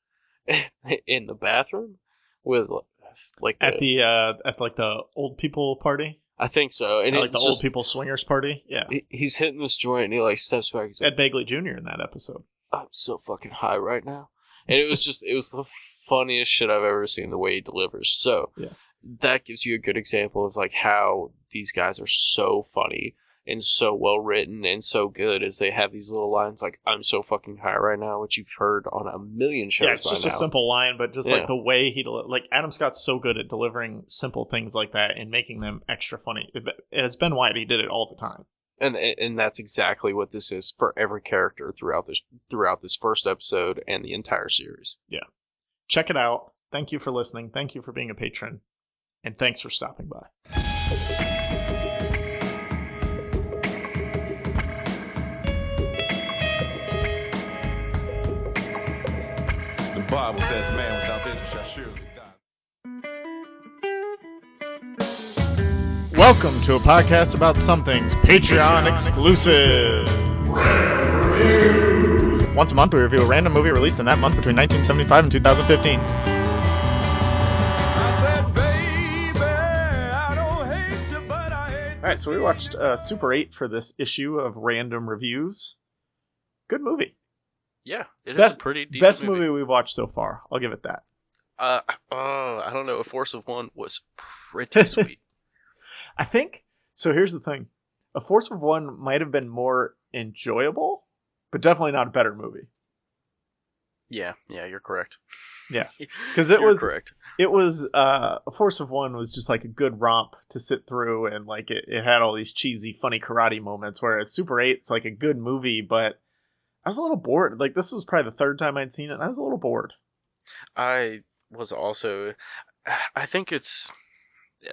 in the bathroom with like at the old people party. I think so. And like the old people swingers party. Yeah. He's hitting this joint and he like steps back. He's like, Ed Begley Jr. in that episode. I'm so fucking high right now. And it was the funniest shit I've ever seen, the way he delivers. So that gives you a good example of like how these guys are so funny and so well written and so good, as they have these little lines like, I'm so fucking high right now, which you've heard on a million shows. Yeah, it's just a simple line, but just like the way like Adam Scott's so good at delivering simple things like that and making them extra funny. It's Ben White, he did it all the time. And that's exactly what this is for every character throughout this first episode and the entire series. Yeah. Check it out. Thank you for listening. Thank you for being a patron. And thanks for stopping by. The Bible says, man without vision shall surely die. Welcome to a podcast about some things Patreon exclusive. Once a month, we review a random movie released in that month between 1975 and 2015. I said, baby, I don't hate you, but I hate All right, so we watched Super 8 for this issue of Random Reviews. Good movie. Yeah, it is a pretty decent best movie we've watched so far. I'll give it that. I don't know. A Force of One was pretty sweet. I think so. Here's the thing: A Force of One might have been more enjoyable, but definitely not a better movie. Yeah, you're correct. Yeah, because it was correct. It was A Force of One was just like a good romp to sit through, and like it had all these cheesy, funny karate moments. Whereas Super 8's like a good movie, but I was a little bored. Like, this was probably the third time I'd seen it, and I was a little bored. I was also... I think it's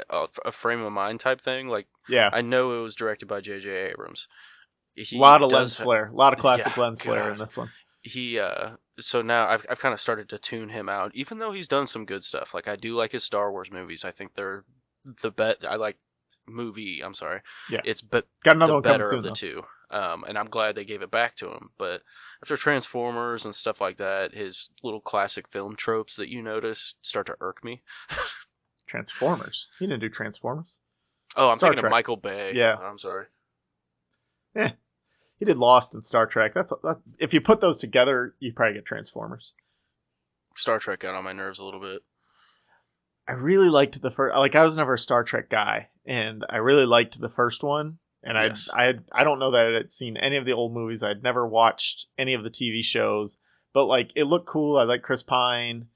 a frame of mind type thing. Like, yeah. I know it was directed by J.J. Abrams. A lot of lens flare. A lot of classic lens flare in this one. So now I've kind of started to tune him out, even though he's done some good stuff. Like I do like his Star Wars movies. I think they're the bet. I like movie. I'm sorry. Yeah. It's Got another the one coming better soon, of the though. two. And I'm glad they gave it back to him. But after Transformers and stuff like that, his little classic film tropes that you notice start to irk me. Transformers. He didn't do Transformers. Oh, I'm Star thinking Trek. of Michael Bay. Yeah. I'm sorry. Eh. He did Lost and Star Trek. If you put those together, you probably get Transformers. Star Trek got on my nerves a little bit. I really liked the first. Like, I was never a Star Trek guy, and I really liked the first one. And Yes. I don't know that I had seen any of the old movies. I'd never watched any of the TV shows, but like it looked cool. I like Chris Pine.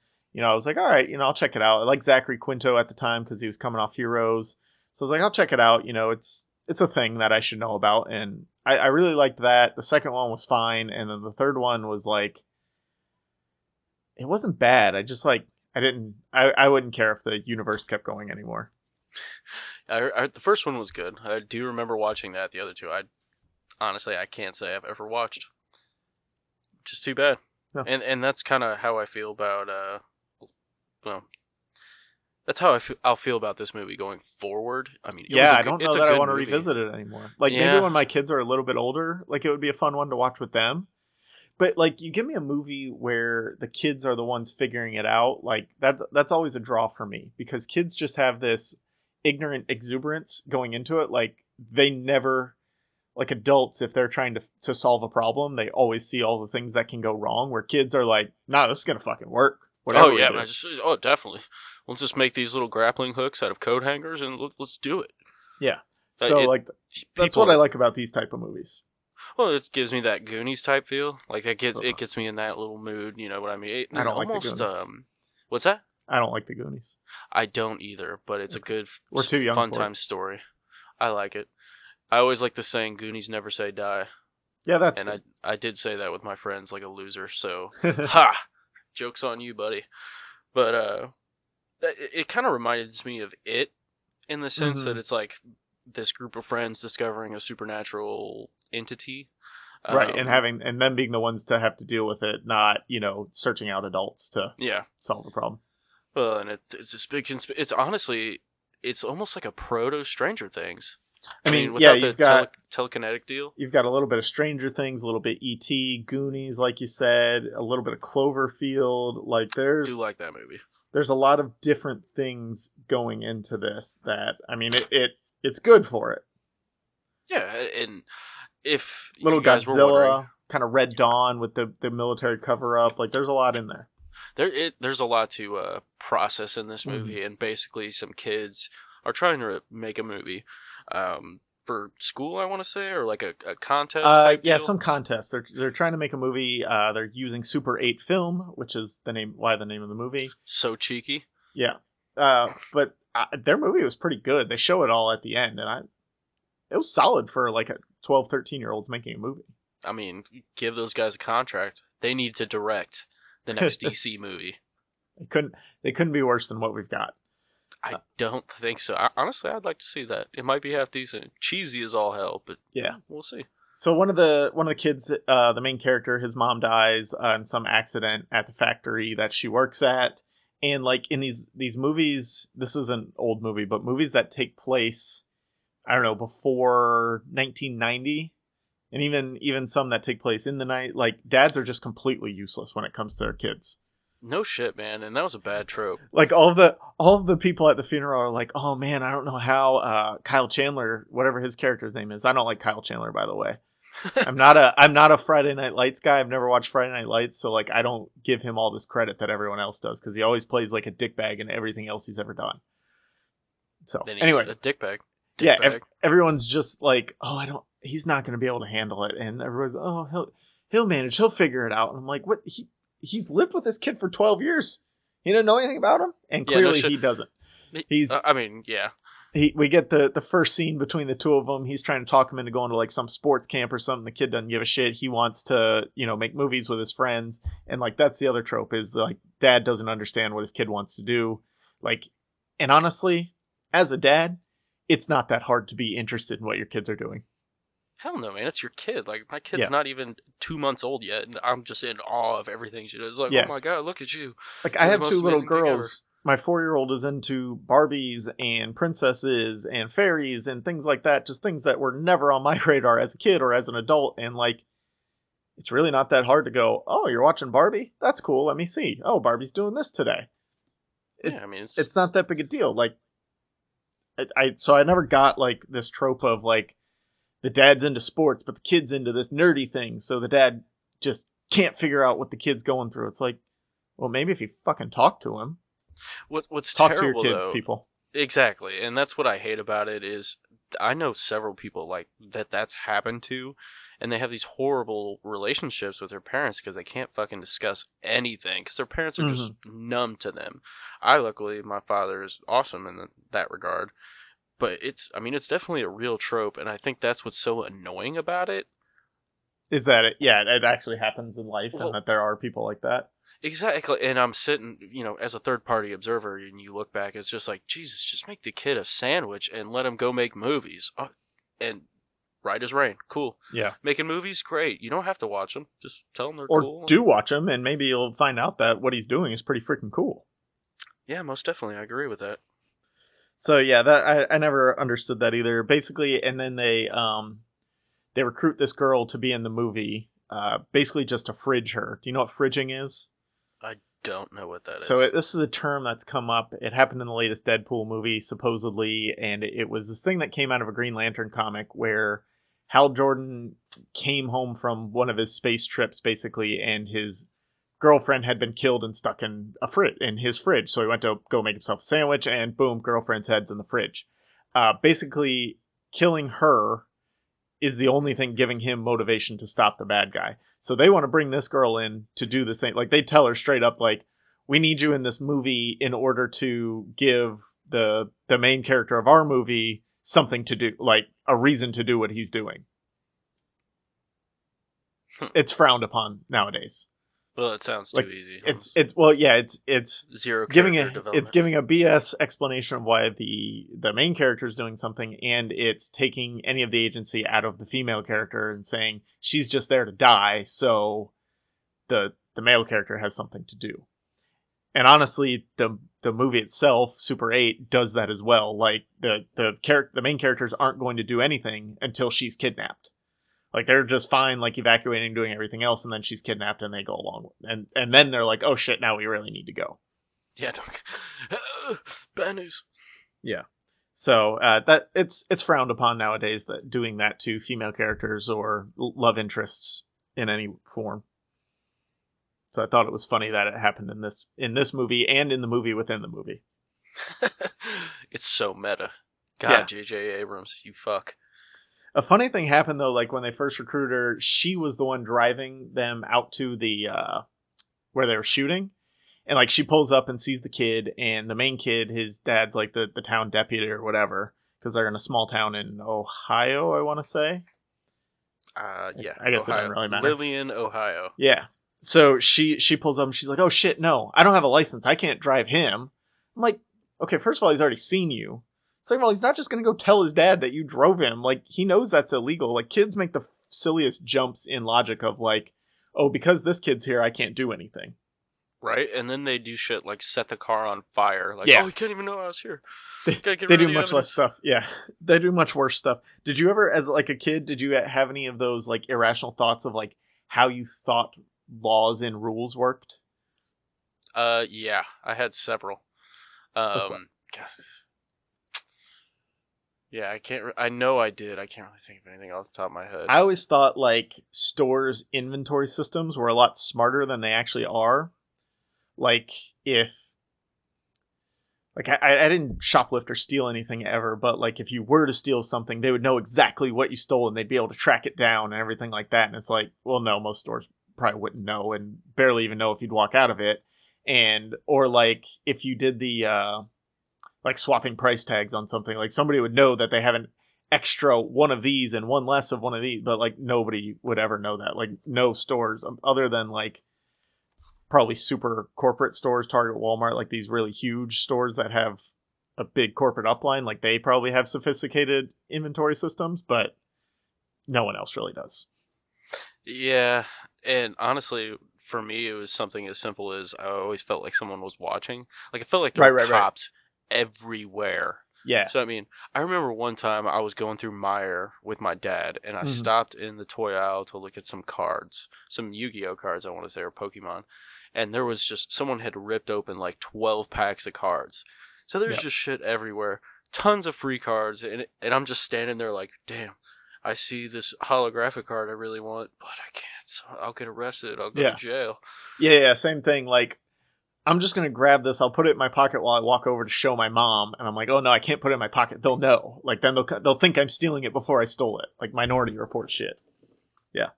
I was like, all right, I'll check it out. I liked Zachary Quinto at the time because he was coming off Heroes, so I was like, I'll check it out. It's a thing that I should know about, and I really liked that. The second one was fine, and then the third one was like, it wasn't bad. I just like I wouldn't care if the universe kept going anymore. The first one was good. I do remember watching that. The other two, honestly I can't say I've ever watched. Just too bad. No. And that's kind of how I feel about well, that's how I'll feel about this movie going forward. I mean, I don't know that I want to movie. revisit it anymore. Like Yeah. maybe when my kids are a little bit older, like it would be a fun one to watch with them. But like you give me a movie where the kids are the ones figuring it out, like that's always a draw for me because kids just have this ignorant exuberance going into it. Like they never, like adults, if they're trying to solve a problem, they always see all the things that can go wrong. Where kids are like, nah, this is gonna fucking work. Whatever Oh we yeah, do. definitely. We'll just make these little grappling hooks out of coat hangers and let's do it. Yeah. So like that's what I like about these type of movies. Well, it gives me that Goonies type feel. Like it Ugh. gets me in that little mood. You know what I mean? I don't like the almost. Goonies. What's that? I don't like the Goonies. I don't either, but it's a good, We're too young fun for time it. story. I like it. I always like the saying "Goonies never say die," Yeah, that's and good. I did say that with my friends like a loser. So ha, joke's on you, buddy. But it kind of reminded me of It in the sense that it's like this group of friends discovering a supernatural entity. Right, and them being the ones to have to deal with it, not searching out adults to Yeah. solve the problem. Well, and it's this big. It's honestly, it's almost like a proto Stranger Things. I mean, without you've the got telekinetic deal. you've got a little bit of Stranger Things, a little bit E.T., Goonies, like you said, a little bit of Cloverfield. Like I there's do like that movie. there's a lot of different things going into this that I mean it's good for it. Yeah, and if Little you guys were wondering, Godzilla, kind of Red Dawn with the military cover up. Like there's a lot in there. there's a lot to process in this movie, and basically some kids are trying to make a movie for school, I want to say, or like a contest type Yeah, deal. some contests. They're trying to make a movie. They're using Super 8 film, which is the name of the movie. So cheeky. Yeah. But their movie was pretty good. They show it all at the end, and it was solid for like a 12, 13-year-olds making a movie. I mean, give those guys a contract. They need to direct the next DC movie. They couldn't be worse than what we've got. I don't think so. Honestly, I'd like to see that. It might be half decent. Cheesy as all hell, but Yeah. we'll see. So one of the kids, the main character, his mom dies in some accident at the factory that she works at, and like in these movies, this is an old movie, but movies that take place, I don't know, before 1990, and even some that take place in the night, like dads are just completely useless when it comes to their kids. No shit, man, and that was a bad trope. Like all of the people at the funeral are like, oh man, I don't know how Kyle Chandler, whatever his character's name is. I don't like Kyle Chandler, by the way. I'm not a Friday Night Lights guy. I've never watched Friday Night Lights, so like I don't give him all this credit that everyone else does because he always plays like a dickbag in everything else he's ever done. So Then he's anyway, a dickbag. yeah, everyone's just like, oh, he's not going to be able to handle it, and everyone's, oh, he'll manage, he'll figure it out. And I'm like, what? He's lived with this kid for 12 years. He didn't know anything about him, and Yeah, no clearly shit. he doesn't. Yeah. We get the first scene between the two of them. He's trying to talk him into going to like some sports camp or something. The kid doesn't give a shit. He wants to, make movies with his friends. And like, that's the other trope is like dad doesn't understand what his kid wants to do. Like, and honestly, as a dad, it's not that hard to be interested in what your kids are doing. Hell no, man. It's your kid. Like, my kid's Yeah. not even 2 months old yet, and I'm just in awe of everything she does. It's like, oh Yeah. my god, look at you. Like, I You're the have two most little amazing thing ever. girls. My 4-year-old is into Barbies and princesses and fairies and things like that. Just things that were never on my radar as a kid or as an adult. And, like, it's really not that hard to go, oh, you're watching Barbie? That's cool. Let me see. Oh, Barbie's doing this today. Yeah, I mean, It's not that big a deal. Like, so I never got, like, this trope of, like, the dad's into sports, but the kid's into this nerdy thing. So the dad just can't figure out what the kid's going through. It's like, well, maybe if you fucking talk to him. what's Talk to your terrible kids, though. people. Exactly, and that's what I hate about it is I know several people like that's happened to, and they have these horrible relationships with their parents because they can't fucking discuss anything because their parents are just numb to them. I luckily my father is awesome in that regard, but I mean it's definitely a real trope, and I think that's what's so annoying about it. Is that it? Yeah, it actually happens in life, Well, and that there are people like that. Exactly, and I'm sitting, as a third party observer, and you look back, it's just like, Jesus, just make the kid a sandwich and let him go make movies. And right as rain, cool. Yeah. Making movies, great. You don't have to watch them. Just tell them they're Or cool. do watch him, and maybe you'll find out that what he's doing is pretty freaking cool. Yeah, most definitely, I agree with that. So yeah, that I never understood that either. Basically, and then they recruit this girl to be in the movie, basically just to fridge her. Do you know what fridging is? I don't know what that is. So this is a term that's come up. It happened in the latest Deadpool movie, supposedly, and it was this thing that came out of a Green Lantern comic where Hal Jordan came home from one of his space trips, basically, and his girlfriend had been killed and stuck in his fridge. So he went to go make himself a sandwich, and boom, girlfriend's head's in the fridge. Basically, killing her is the only thing giving him motivation to stop the bad guy. So they want to bring this girl in to do the same. Like, they tell her straight up, like, we need you in this movie in order to give the main character of our movie something to do, like a reason to do what he's doing. It's frowned upon nowadays. Well, it sounds Like, too easy. It's Zero giving character development. it's giving a BS explanation of why the main character is doing something, and it's taking any of the agency out of the female character and saying she's just there to die, so the male character has something to do. And honestly, the movie itself, Super 8, does that as well. Like, the main characters aren't going to do anything until she's kidnapped. Like, they're just fine, like, evacuating, doing everything else, and then she's kidnapped, and they go along. And then they're like, oh shit, now we really need to go. Yeah, bad news. Yeah. So that it's frowned upon nowadays, that doing that to female characters or love interests in any form. So I thought it was funny that it happened in this movie and in the movie within the movie. It's so meta. God, Yeah. J.J. Abrams, you fuck. A funny thing happened though, like when they first recruited her, she was the one driving them out to the where they were shooting. And like she pulls up and sees the kid, and the main kid, his dad's like the town deputy or whatever, because they're in a small town in Ohio, I want to say. Yeah. I guess Ohio. it doesn't really matter. Lillian, Ohio. Yeah. So she pulls up and she's like, oh shit, no, I don't have a license. I can't drive him. I'm like, okay, first of all, he's already seen you. Second of all, he's not just going to go tell his dad that you drove him. Like, he knows that's illegal. Like, kids make the silliest jumps in logic of like, oh, because this kid's here, I can't do anything. Right? And then they do shit like set the car on fire. Like, Yeah. oh, he can't even know I was here. They Gotta get they rid do of the much less evidence. stuff. Yeah, they do much worse stuff. Did you ever, as like a kid, did you have any of those like irrational thoughts of like how you thought laws and rules worked? Yeah, I had several. Okay. God. Yeah, I know I did. I can't really think of anything off the top of my head. I always thought like stores' inventory systems were a lot smarter than they actually are. Like if, like I didn't shoplift or steal anything ever, but like if you were to steal something, they would know exactly what you stole and they'd be able to track it down and everything like that. And it's like, well, no, most stores probably wouldn't know and barely even know if you'd walk out of it. And, or like if you did the, like swapping price tags on something, like somebody would know that they have an extra one of these and one less of one of these, but like nobody would ever know that. Like no stores other than like probably super corporate stores, Target, Walmart, like these really huge stores that have a big corporate upline, like they probably have sophisticated inventory systems, but no one else really does. Yeah, and honestly, for me, it was something as simple as I always felt like someone was watching. Like, I felt like there were Right. cops everywhere. Yeah. So, I mean, I remember one time I was going through Meijer with my dad, and I Mhm. stopped in the toy aisle to look at some cards, some Yu-Gi-Oh cards, I want to say, or Pokemon. And there was just, someone had ripped open like 12 packs of cards. So there's Yep. just shit everywhere. Tons of free cards, and I'm just standing there like, damn, I see this holographic card I really want, but I can't. So I'll get arrested. I'll go Yeah. to jail. Yeah, same thing. Like, I'm just going to grab this. I'll put it in my pocket while I walk over to show my mom. And I'm like, oh, no, I can't put it in my pocket. They'll know. Like, then they'll think I'm stealing it before I stole it. Like, Minority Report shit. Yeah.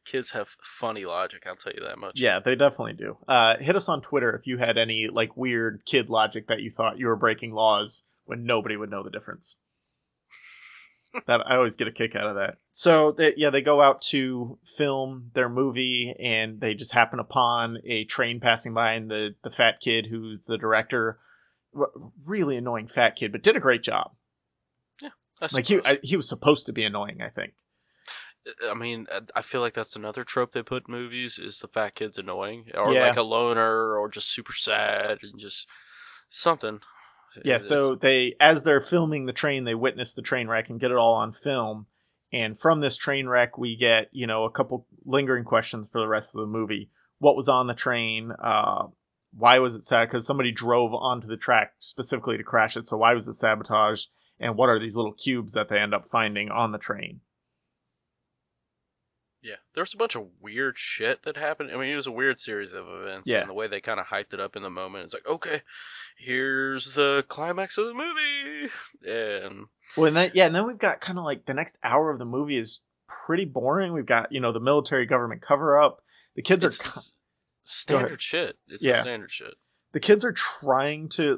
Kids have funny logic, I'll tell you that much. Yeah, they definitely do. Hit us on Twitter if you had any, like, weird kid logic that you thought you were breaking laws when nobody would know the difference. That I always get a kick out of that. So they go out to film their movie, and they just happen upon a train passing by, and the fat kid who's the director, really annoying fat kid, but did a great job. Yeah, I Like suppose. he was supposed to be annoying, I think. I mean, I feel like that's another trope they put in movies is the fat kid's annoying, or Yeah. like a loner, or just super sad, and just something. Yeah, It's- so as they're filming the train, they witness the train wreck and get it all on film. And from this train wreck, we get, a couple lingering questions for the rest of the movie. What was on the train? Why was it sad? Because somebody drove onto the track specifically to crash it. So why was it sabotaged? And what are these little cubes that they end up finding on the train? Yeah, there's a bunch of weird shit that happened. I mean, it was a weird series of events, Yeah. and the way they kind of hyped it up in the moment, it's like, okay, here's the climax of the movie, and Well, and then we've got kind of like the next hour of the movie is pretty boring. We've got, the military government cover up. The kids it's are just standard shit. It's the Yeah. standard shit. the kids are trying to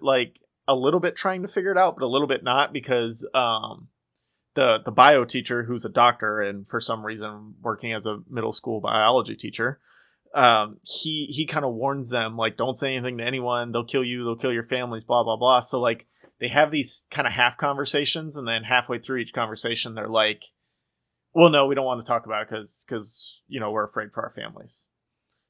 a little bit trying to figure it out, but a little bit not, because the bio teacher, who's a doctor and for some reason working as a middle school biology teacher, he kind of warns them, like, don't say anything to anyone, they'll kill you, they'll kill your families, blah blah blah. So like they have these kind of half conversations, and then halfway through each conversation they're like, well, no, we don't want to talk about it because we're afraid for our families.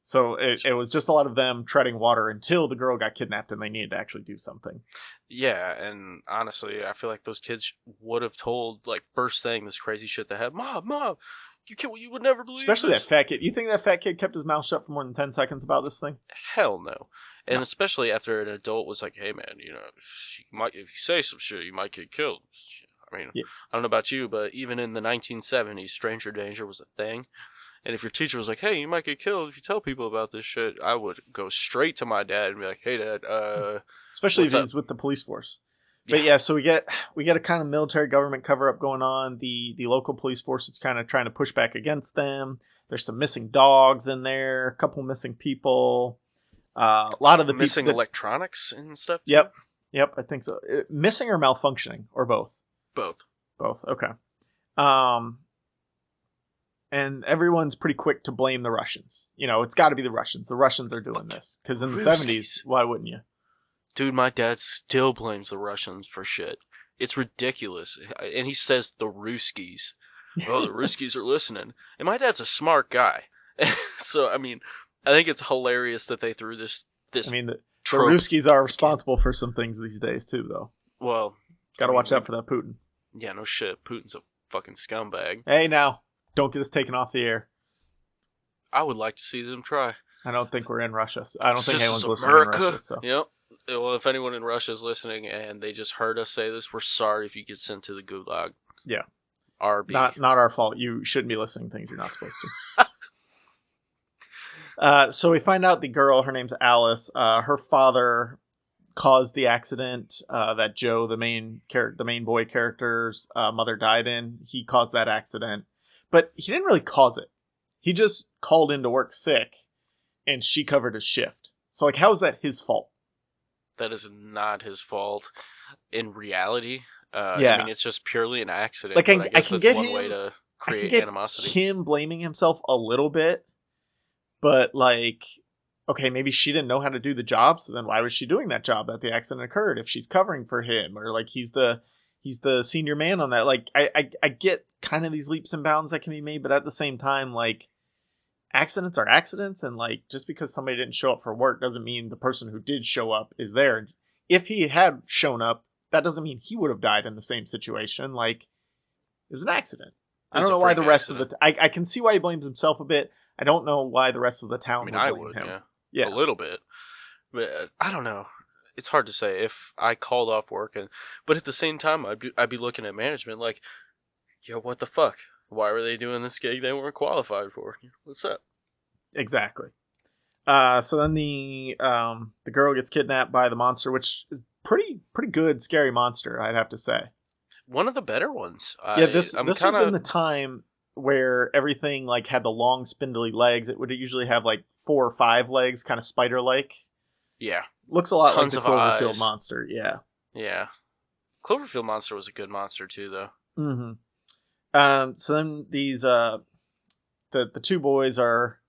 So it was just a lot of them treading water until the girl got kidnapped and they needed to actually do something. Yeah, and honestly, I feel like those kids would have told, like, first thing this crazy shit they had, Mom, you would never believe Especially this. that fat kid. You think that fat kid kept his mouth shut for more than 10 seconds about this thing? Hell no. And No. especially after an adult was like, hey man, if you say some shit, you might get killed. I mean, Yeah. I don't know about you, but even in the 1970s, stranger danger was a thing. And if your teacher was like, hey, you might get killed if you tell people about this shit, I would go straight to my dad and be like, hey dad, Especially What's if up? he's with the police force. But yeah, so we get a kind of military government cover up going on. The local police force is kind of trying to push back against them. There's some missing dogs in there, a couple missing people. A lot of the missing people electronics and stuff. too? Yep, I think so. Missing or malfunctioning, or both? Both. Both. Okay. And everyone's pretty quick to blame the Russians. It's got to be the Russians. The Russians are doing this because in the Ruskies. 70s, why wouldn't you? Dude, my dad still blames the Russians for shit. It's ridiculous. And he says the Ruskies. Oh, the Ruskies are listening. And my dad's a smart guy. So, I mean, I think it's hilarious that they threw this I mean, the trope. Ruskies are responsible for some things these days too, though. Well, Got to watch out for that Putin. Yeah, no shit. Putin's a fucking scumbag. Hey, now, don't get us taken off the air. I would like to see them try. I don't think we're in Russia. I don't think This anyone's is listening America. in Russia. So. Yep. Well, if anyone in Russia is listening and they just heard us say this, we're sorry if you get sent to the gulag. Yeah. RB. Not our fault. You shouldn't be listening to things you're not supposed to. So we find out the girl, her name's Alice. Her father caused the accident that Joe, the main boy character's mother, died in. He caused that accident, but he didn't really cause it. He just called in to work sick, and she covered his shift. So, like, how is that his fault? That is not his fault. In reality, Yeah. I mean, it's just purely an accident. Like, but I guess can that's get one him- way to I can create get animosity. him blaming himself a little bit, but like, okay, maybe she didn't know how to do the job, so then why was she doing that job that the accident occurred if she's covering for him, or like he's the he's the senior man on that. Like, I get kind of these leaps and bounds that can be made, but at the same time, like, accidents are accidents, and like, just because somebody didn't show up for work doesn't mean the person who did show up is there. If he had shown up, that doesn't mean he would have died in the same situation. Like, it was an accident. I don't know why the rest of the I can see why he blames himself a bit. I don't know why the rest of the town I mean, would I blame would, him. yeah, a little bit, but I don't know. It's hard to say if I called off work, but at the same time, I'd be looking at management like, yo, what the fuck? Why were they doing this gig they weren't qualified for? What's up? Exactly. So then the girl gets kidnapped by the monster, which is pretty good scary monster, I'd have to say. One of the better ones. This was in the time where everything like had the long spindly legs. It would usually have like 4 or 5 legs, kind of spider-like. Yeah. Looks a lot Tons like the of Cloverfield eyes. monster. Yeah. Yeah. Cloverfield monster was a good monster too, though. Mm-hmm. So then these the 2 boys are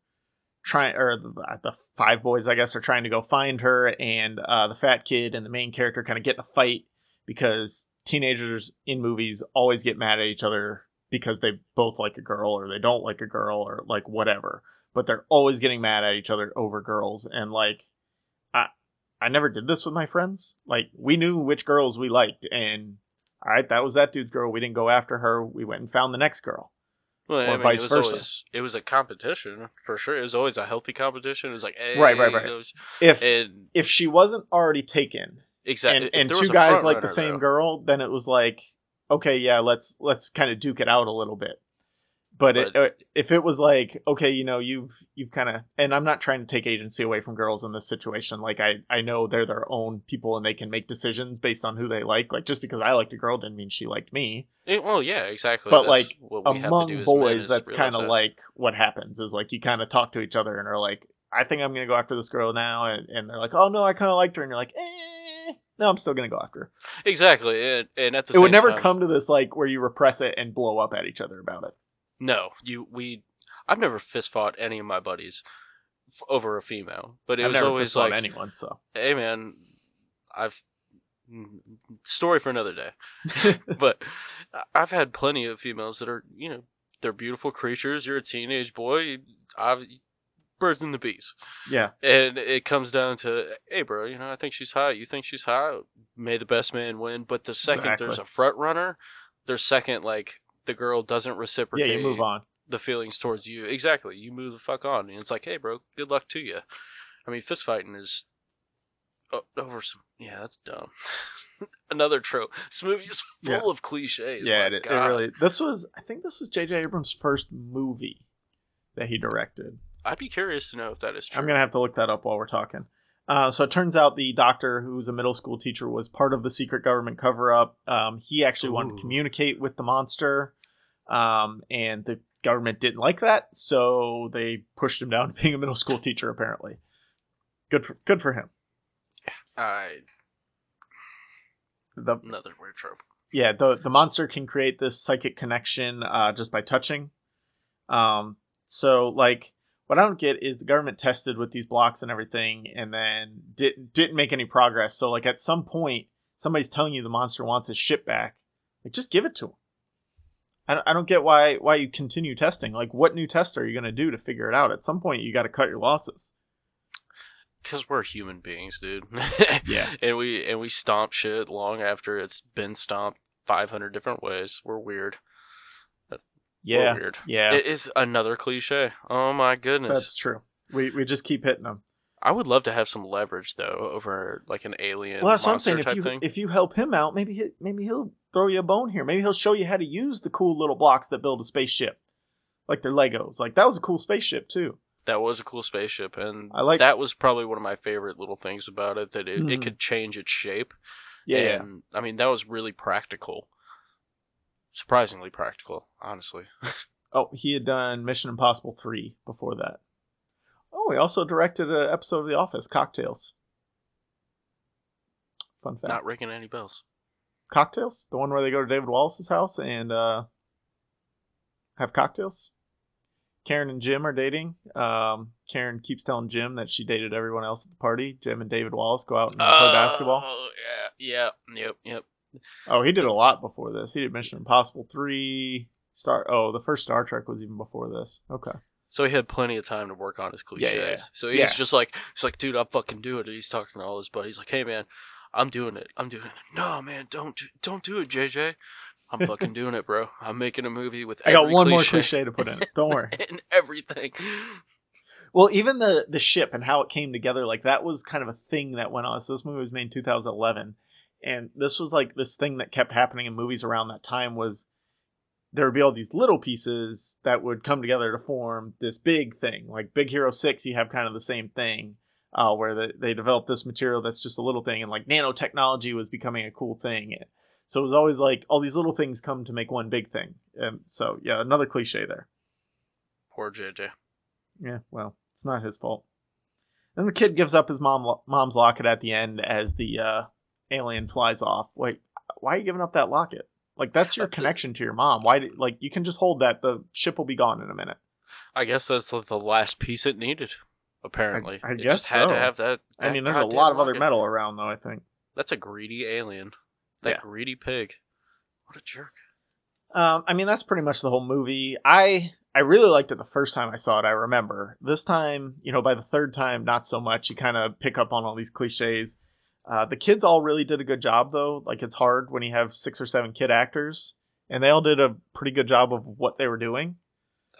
trying, or the 5 boys, I guess, are trying to go find her, and the fat kid and the main character kind of get in a fight because teenagers in movies always get mad at each other because they both like a girl or they don't like a girl or like whatever, but they're always getting mad at each other over girls. And like, I never did this with my friends. Like, we knew which girls we liked, and all right, that was that dude's girl. We didn't go after her. We went and found the next girl. Well, or vice versa. It was a competition for sure. It was always a healthy competition. It was like, hey, right. If she wasn't already taken, exactly, and 2 guys like the same girl, then it was like, okay, yeah, let's kind of duke it out a little bit. But if it was like, okay, you know, you've kind of, and I'm not trying to take agency away from girls in this situation. Like, I know they're their own people and they can make decisions based on who they like. Like, just because I liked a girl didn't mean she liked me. Well, yeah, exactly. But that's like, among boys, that's kind of like what happens is like, you kind of talk to each other and are like, I think I'm going to go after this girl now. And they're like, oh no, I kind of liked her. And you're like, no, I'm still going to go after her. Exactly. And at the same time, it would never come to this, like, where you repress it and blow up at each other about it. No, I've never fist fought any of my buddies over a female, but I've was always like anyone. So, hey man, story for another day. But I've had plenty of females that are, you know, they're beautiful creatures. You're a teenage boy, birds and the bees. Yeah. And it comes down to, hey bro, you know, I think she's hot. You think she's hot? May the best man win. But the second there's a front runner, there's second like. The girl doesn't reciprocate. Yeah, you move on. The feelings towards you. Exactly. You move the fuck on. And it's like, hey, bro, good luck to you. I mean, fist fighting is over some. Yeah, that's dumb. Another trope. This movie is full of cliches. Yeah, it really. I think this was J.J. Abrams' first movie that he directed. I'd be curious to know if that is true. I'm going to have to look that up while we're talking. So it turns out the doctor, who's a middle school teacher, was part of the secret government cover-up. He actually wanted to communicate with the monster. And the government didn't like that, so they pushed him down to being a middle school teacher, apparently. Good for him. Another weird trope. Yeah, the monster can create this psychic connection just by touching. So, like, what I don't get is the government tested with these blocks and everything, and then didn't make any progress. So, like, at some point, somebody's telling you the monster wants his ship back. Like, just give it to him. I don't get why you continue testing. Like, what new test are you going to do to figure it out? At some point, you got to cut your losses. Because we're human beings, dude. Yeah. and we stomp shit long after it's been stomped 500 different ways. We're weird. Yeah. We're weird. Yeah. It is another cliche. Oh my goodness. That's true. We just keep hitting them. I would love to have some leverage though over like an alien well, that's monster what I'm saying. type thing. If you help him out, maybe he'll throw you a bone here. Maybe he'll show you how to use the cool little blocks that build a spaceship, like they're Legos. Like, that was a cool spaceship too. That was a cool spaceship, and that was probably one of my favorite little things about it, that it could change its shape. Yeah. And I mean, that was really practical. Surprisingly practical, honestly. Oh, he had done Mission Impossible 3 before that. Oh, he also directed an episode of The Office, Cocktails. Fun fact. Not ringing any bells. Cocktails? The one where they go to David Wallace's house and have cocktails? Karen and Jim are dating. Karen keeps telling Jim that she dated everyone else at the party. Jim and David Wallace go out and play basketball. Oh, yeah. Yep. Oh, he did a lot before this. He did Mission Impossible 3. The first Star Trek was even before this. Okay. So he had plenty of time to work on his cliches. Yeah. So he's just like, dude, I'm fucking doing it. He's talking to all his buddies, like, hey man, I'm doing it. No man, don't do it, JJ. I'm fucking doing it, bro. I'm making a movie with I every got one more cliche cliche to put in it. Don't worry. and everything. Well, even the ship and how it came together, like that was kind of a thing that went on. So this movie was made in 2011, and this was like this thing that kept happening in movies around that time was there would be all these little pieces that would come together to form this big thing. Like Big Hero 6, you have kind of the same thing, where they developed this material that's just a little thing, and like nanotechnology was becoming a cool thing. So it was always like all these little things come to make one big thing. And so, yeah, another cliche there. Poor JJ. Yeah, well, it's not his fault. Then the kid gives up his mom's locket at the end as the alien flies off. Wait, why are you giving up that locket? Like, that's your connection to your mom. You can just hold that. The ship will be gone in a minute. I guess that's the last piece it needed, apparently. I It guess just had so. to have that I mean, there's a goddamn lot of other locket. metal around, though, I think. That's a greedy alien. That greedy pig. What a jerk. I mean, that's pretty much the whole movie. I really liked it the first time I saw it, I remember. This time, by the third time, not so much. You kind of pick up on all these cliches. The kids all really did a good job, though. Like, it's hard when you have 6 or 7 kid actors, and they all did a pretty good job of what they were doing.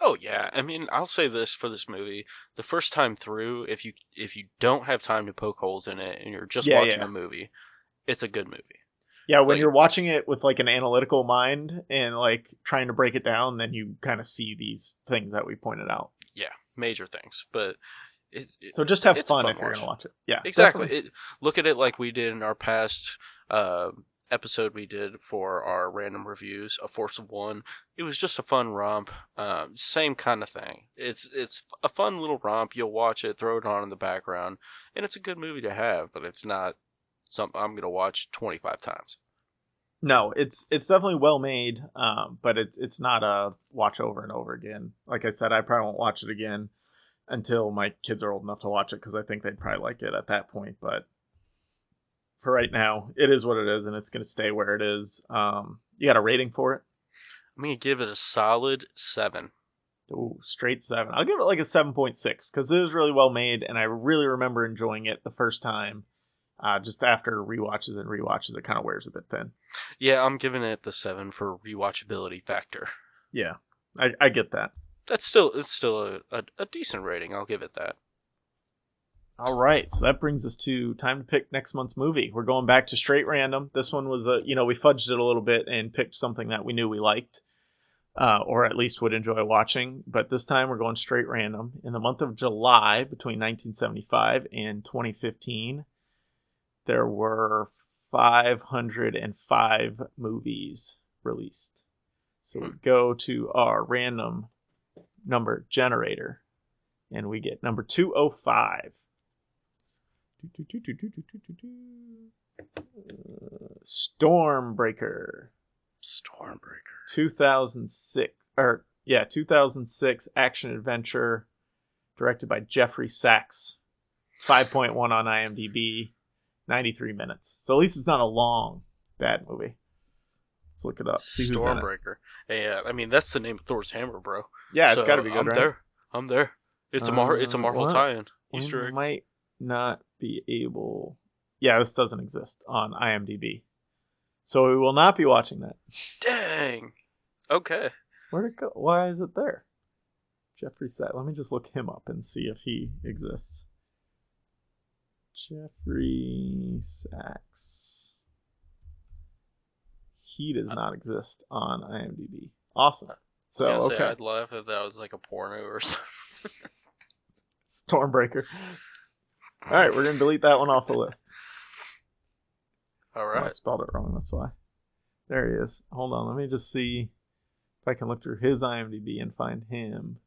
Oh yeah, I mean, I'll say this for this movie: the first time through, if you don't have time to poke holes in it and you're just watching a movie, it's a good movie. Yeah, when Like- you're watching it with like an analytical mind and like trying to break it down, then you kind of see these things that we pointed out. Yeah, major things, but So just have it's a fun fun if you're watch. gonna watch it. Yeah, exactly. definitely. Look at it like we did in our past episode we did for our random reviews, A Force of One. It was just a fun romp, same kind of thing. It's a fun little romp. You'll watch it, throw it on in the background, and it's a good movie to have. But it's not something I'm gonna watch 25 times. No, it's definitely well made, but it's not a watch over and over again. Like I said, I probably won't watch it again until my kids are old enough to watch it because I think they'd probably like it at that point. But for right now, it is what it is, and it's going to stay where it is. You got a rating for it? I'm gonna give it a solid 7. Ooh, straight 7. I'll give it like a 7.6 because it is really well made, and I really remember enjoying it the first time. Just after rewatches, it kind of wears a bit thin. Yeah, I'm giving it the 7 for rewatchability factor. Yeah, I get that. It's still a decent rating. I'll give it that. All right, so that brings us to time to pick next month's movie. We're going back to straight random. This one was we fudged it a little bit and picked something that we knew we liked, or at least would enjoy watching. But this time we're going straight random. In the month of July, between 1975 and 2015, there were 505 movies released. So we go to our random number generator, and we get number 205. Stormbreaker. 2006 action adventure directed by Jeffrey Sachs. 5.1 on IMDb, 93 minutes. So at least it's not a long, bad movie. Let's look it up. See who's in it. Stormbreaker. Yeah, I mean that's the name of Thor's hammer, bro. Yeah, it's So, got to be good, right? I'm there. It's a Marvel what? tie-in. We Easter egg. might not be able... Yeah, this doesn't exist on IMDb. So we will not be watching that. Dang. Okay. Where'd it go? Why is it there? Jeffrey Sachs. Let me just look him up and see if he exists. Jeffrey Sachs. He does not exist on IMDb. Awesome. So, I was gonna say, okay. I'd laugh if that was like a porno or something. Stormbreaker. All right, we're going to delete that one off the list. All Oh, I right. spelled it wrong, that's why. There he is. Hold on, let me just see if I can look through his IMDb and find him.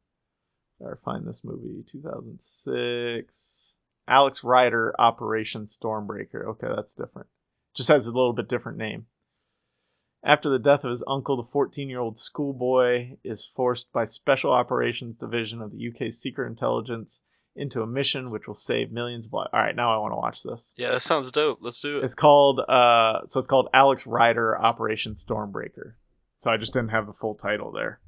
Or find this movie. 2006. Alex Rider, Operation Stormbreaker. Okay, that's different. Just has a little bit different name. After the death of his uncle, the 14-year-old schoolboy is forced by Special Operations Division of the UK's Secret Intelligence into a mission which will save millions of lives. All right, now I want to watch this. Yeah, that sounds dope. Let's do it. It's called it's called Alex Rider Operation Stormbreaker. So I just didn't have the full title there.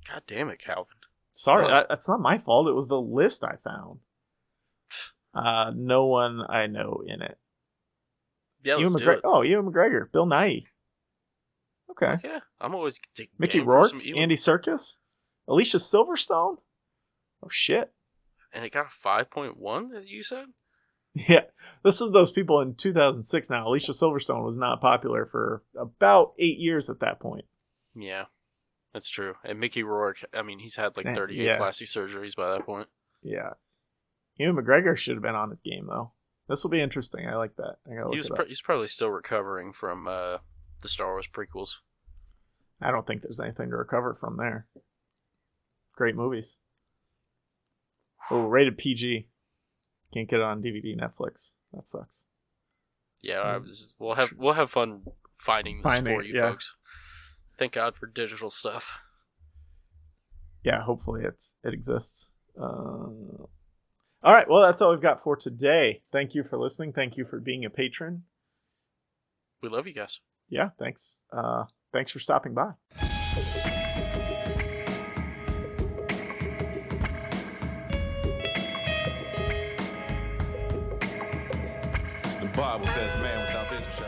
God damn it, Calvin. Sorry, Well- that's not my fault. It was the list I found. No one I know in it. Yeah, let's do it. Oh, Ewan McGregor, Bill Nighy. Okay. Yeah, I'm always Mickey game for Rourke, some Ewan. Andy Serkis, Alicia Silverstone. Oh shit. And it got a 5.1, that you said? Yeah, this is those people in 2006 now. Alicia Silverstone was not popular for about 8 years at that point. Yeah, that's true. And Mickey Rourke, I mean, he's had like 38 Yeah. plastic surgeries by that point. Yeah. Ewan McGregor should have been on his game, though. This will be interesting. I like that. I gotta look it up. He's probably still recovering from the Star Wars prequels. I don't think there's anything to recover from there. Great movies. Oh, rated PG. Can't get it on DVD, Netflix. That sucks. Yeah, we'll have fun finding this Finding for it, you yeah. folks. Thank God for digital stuff. Yeah, hopefully it exists. All right, well, that's all we've got for today. Thank you for listening. Thank you for being a patron. We love you guys. Yeah, thanks. Thanks for stopping by. The Bible says man without vision shall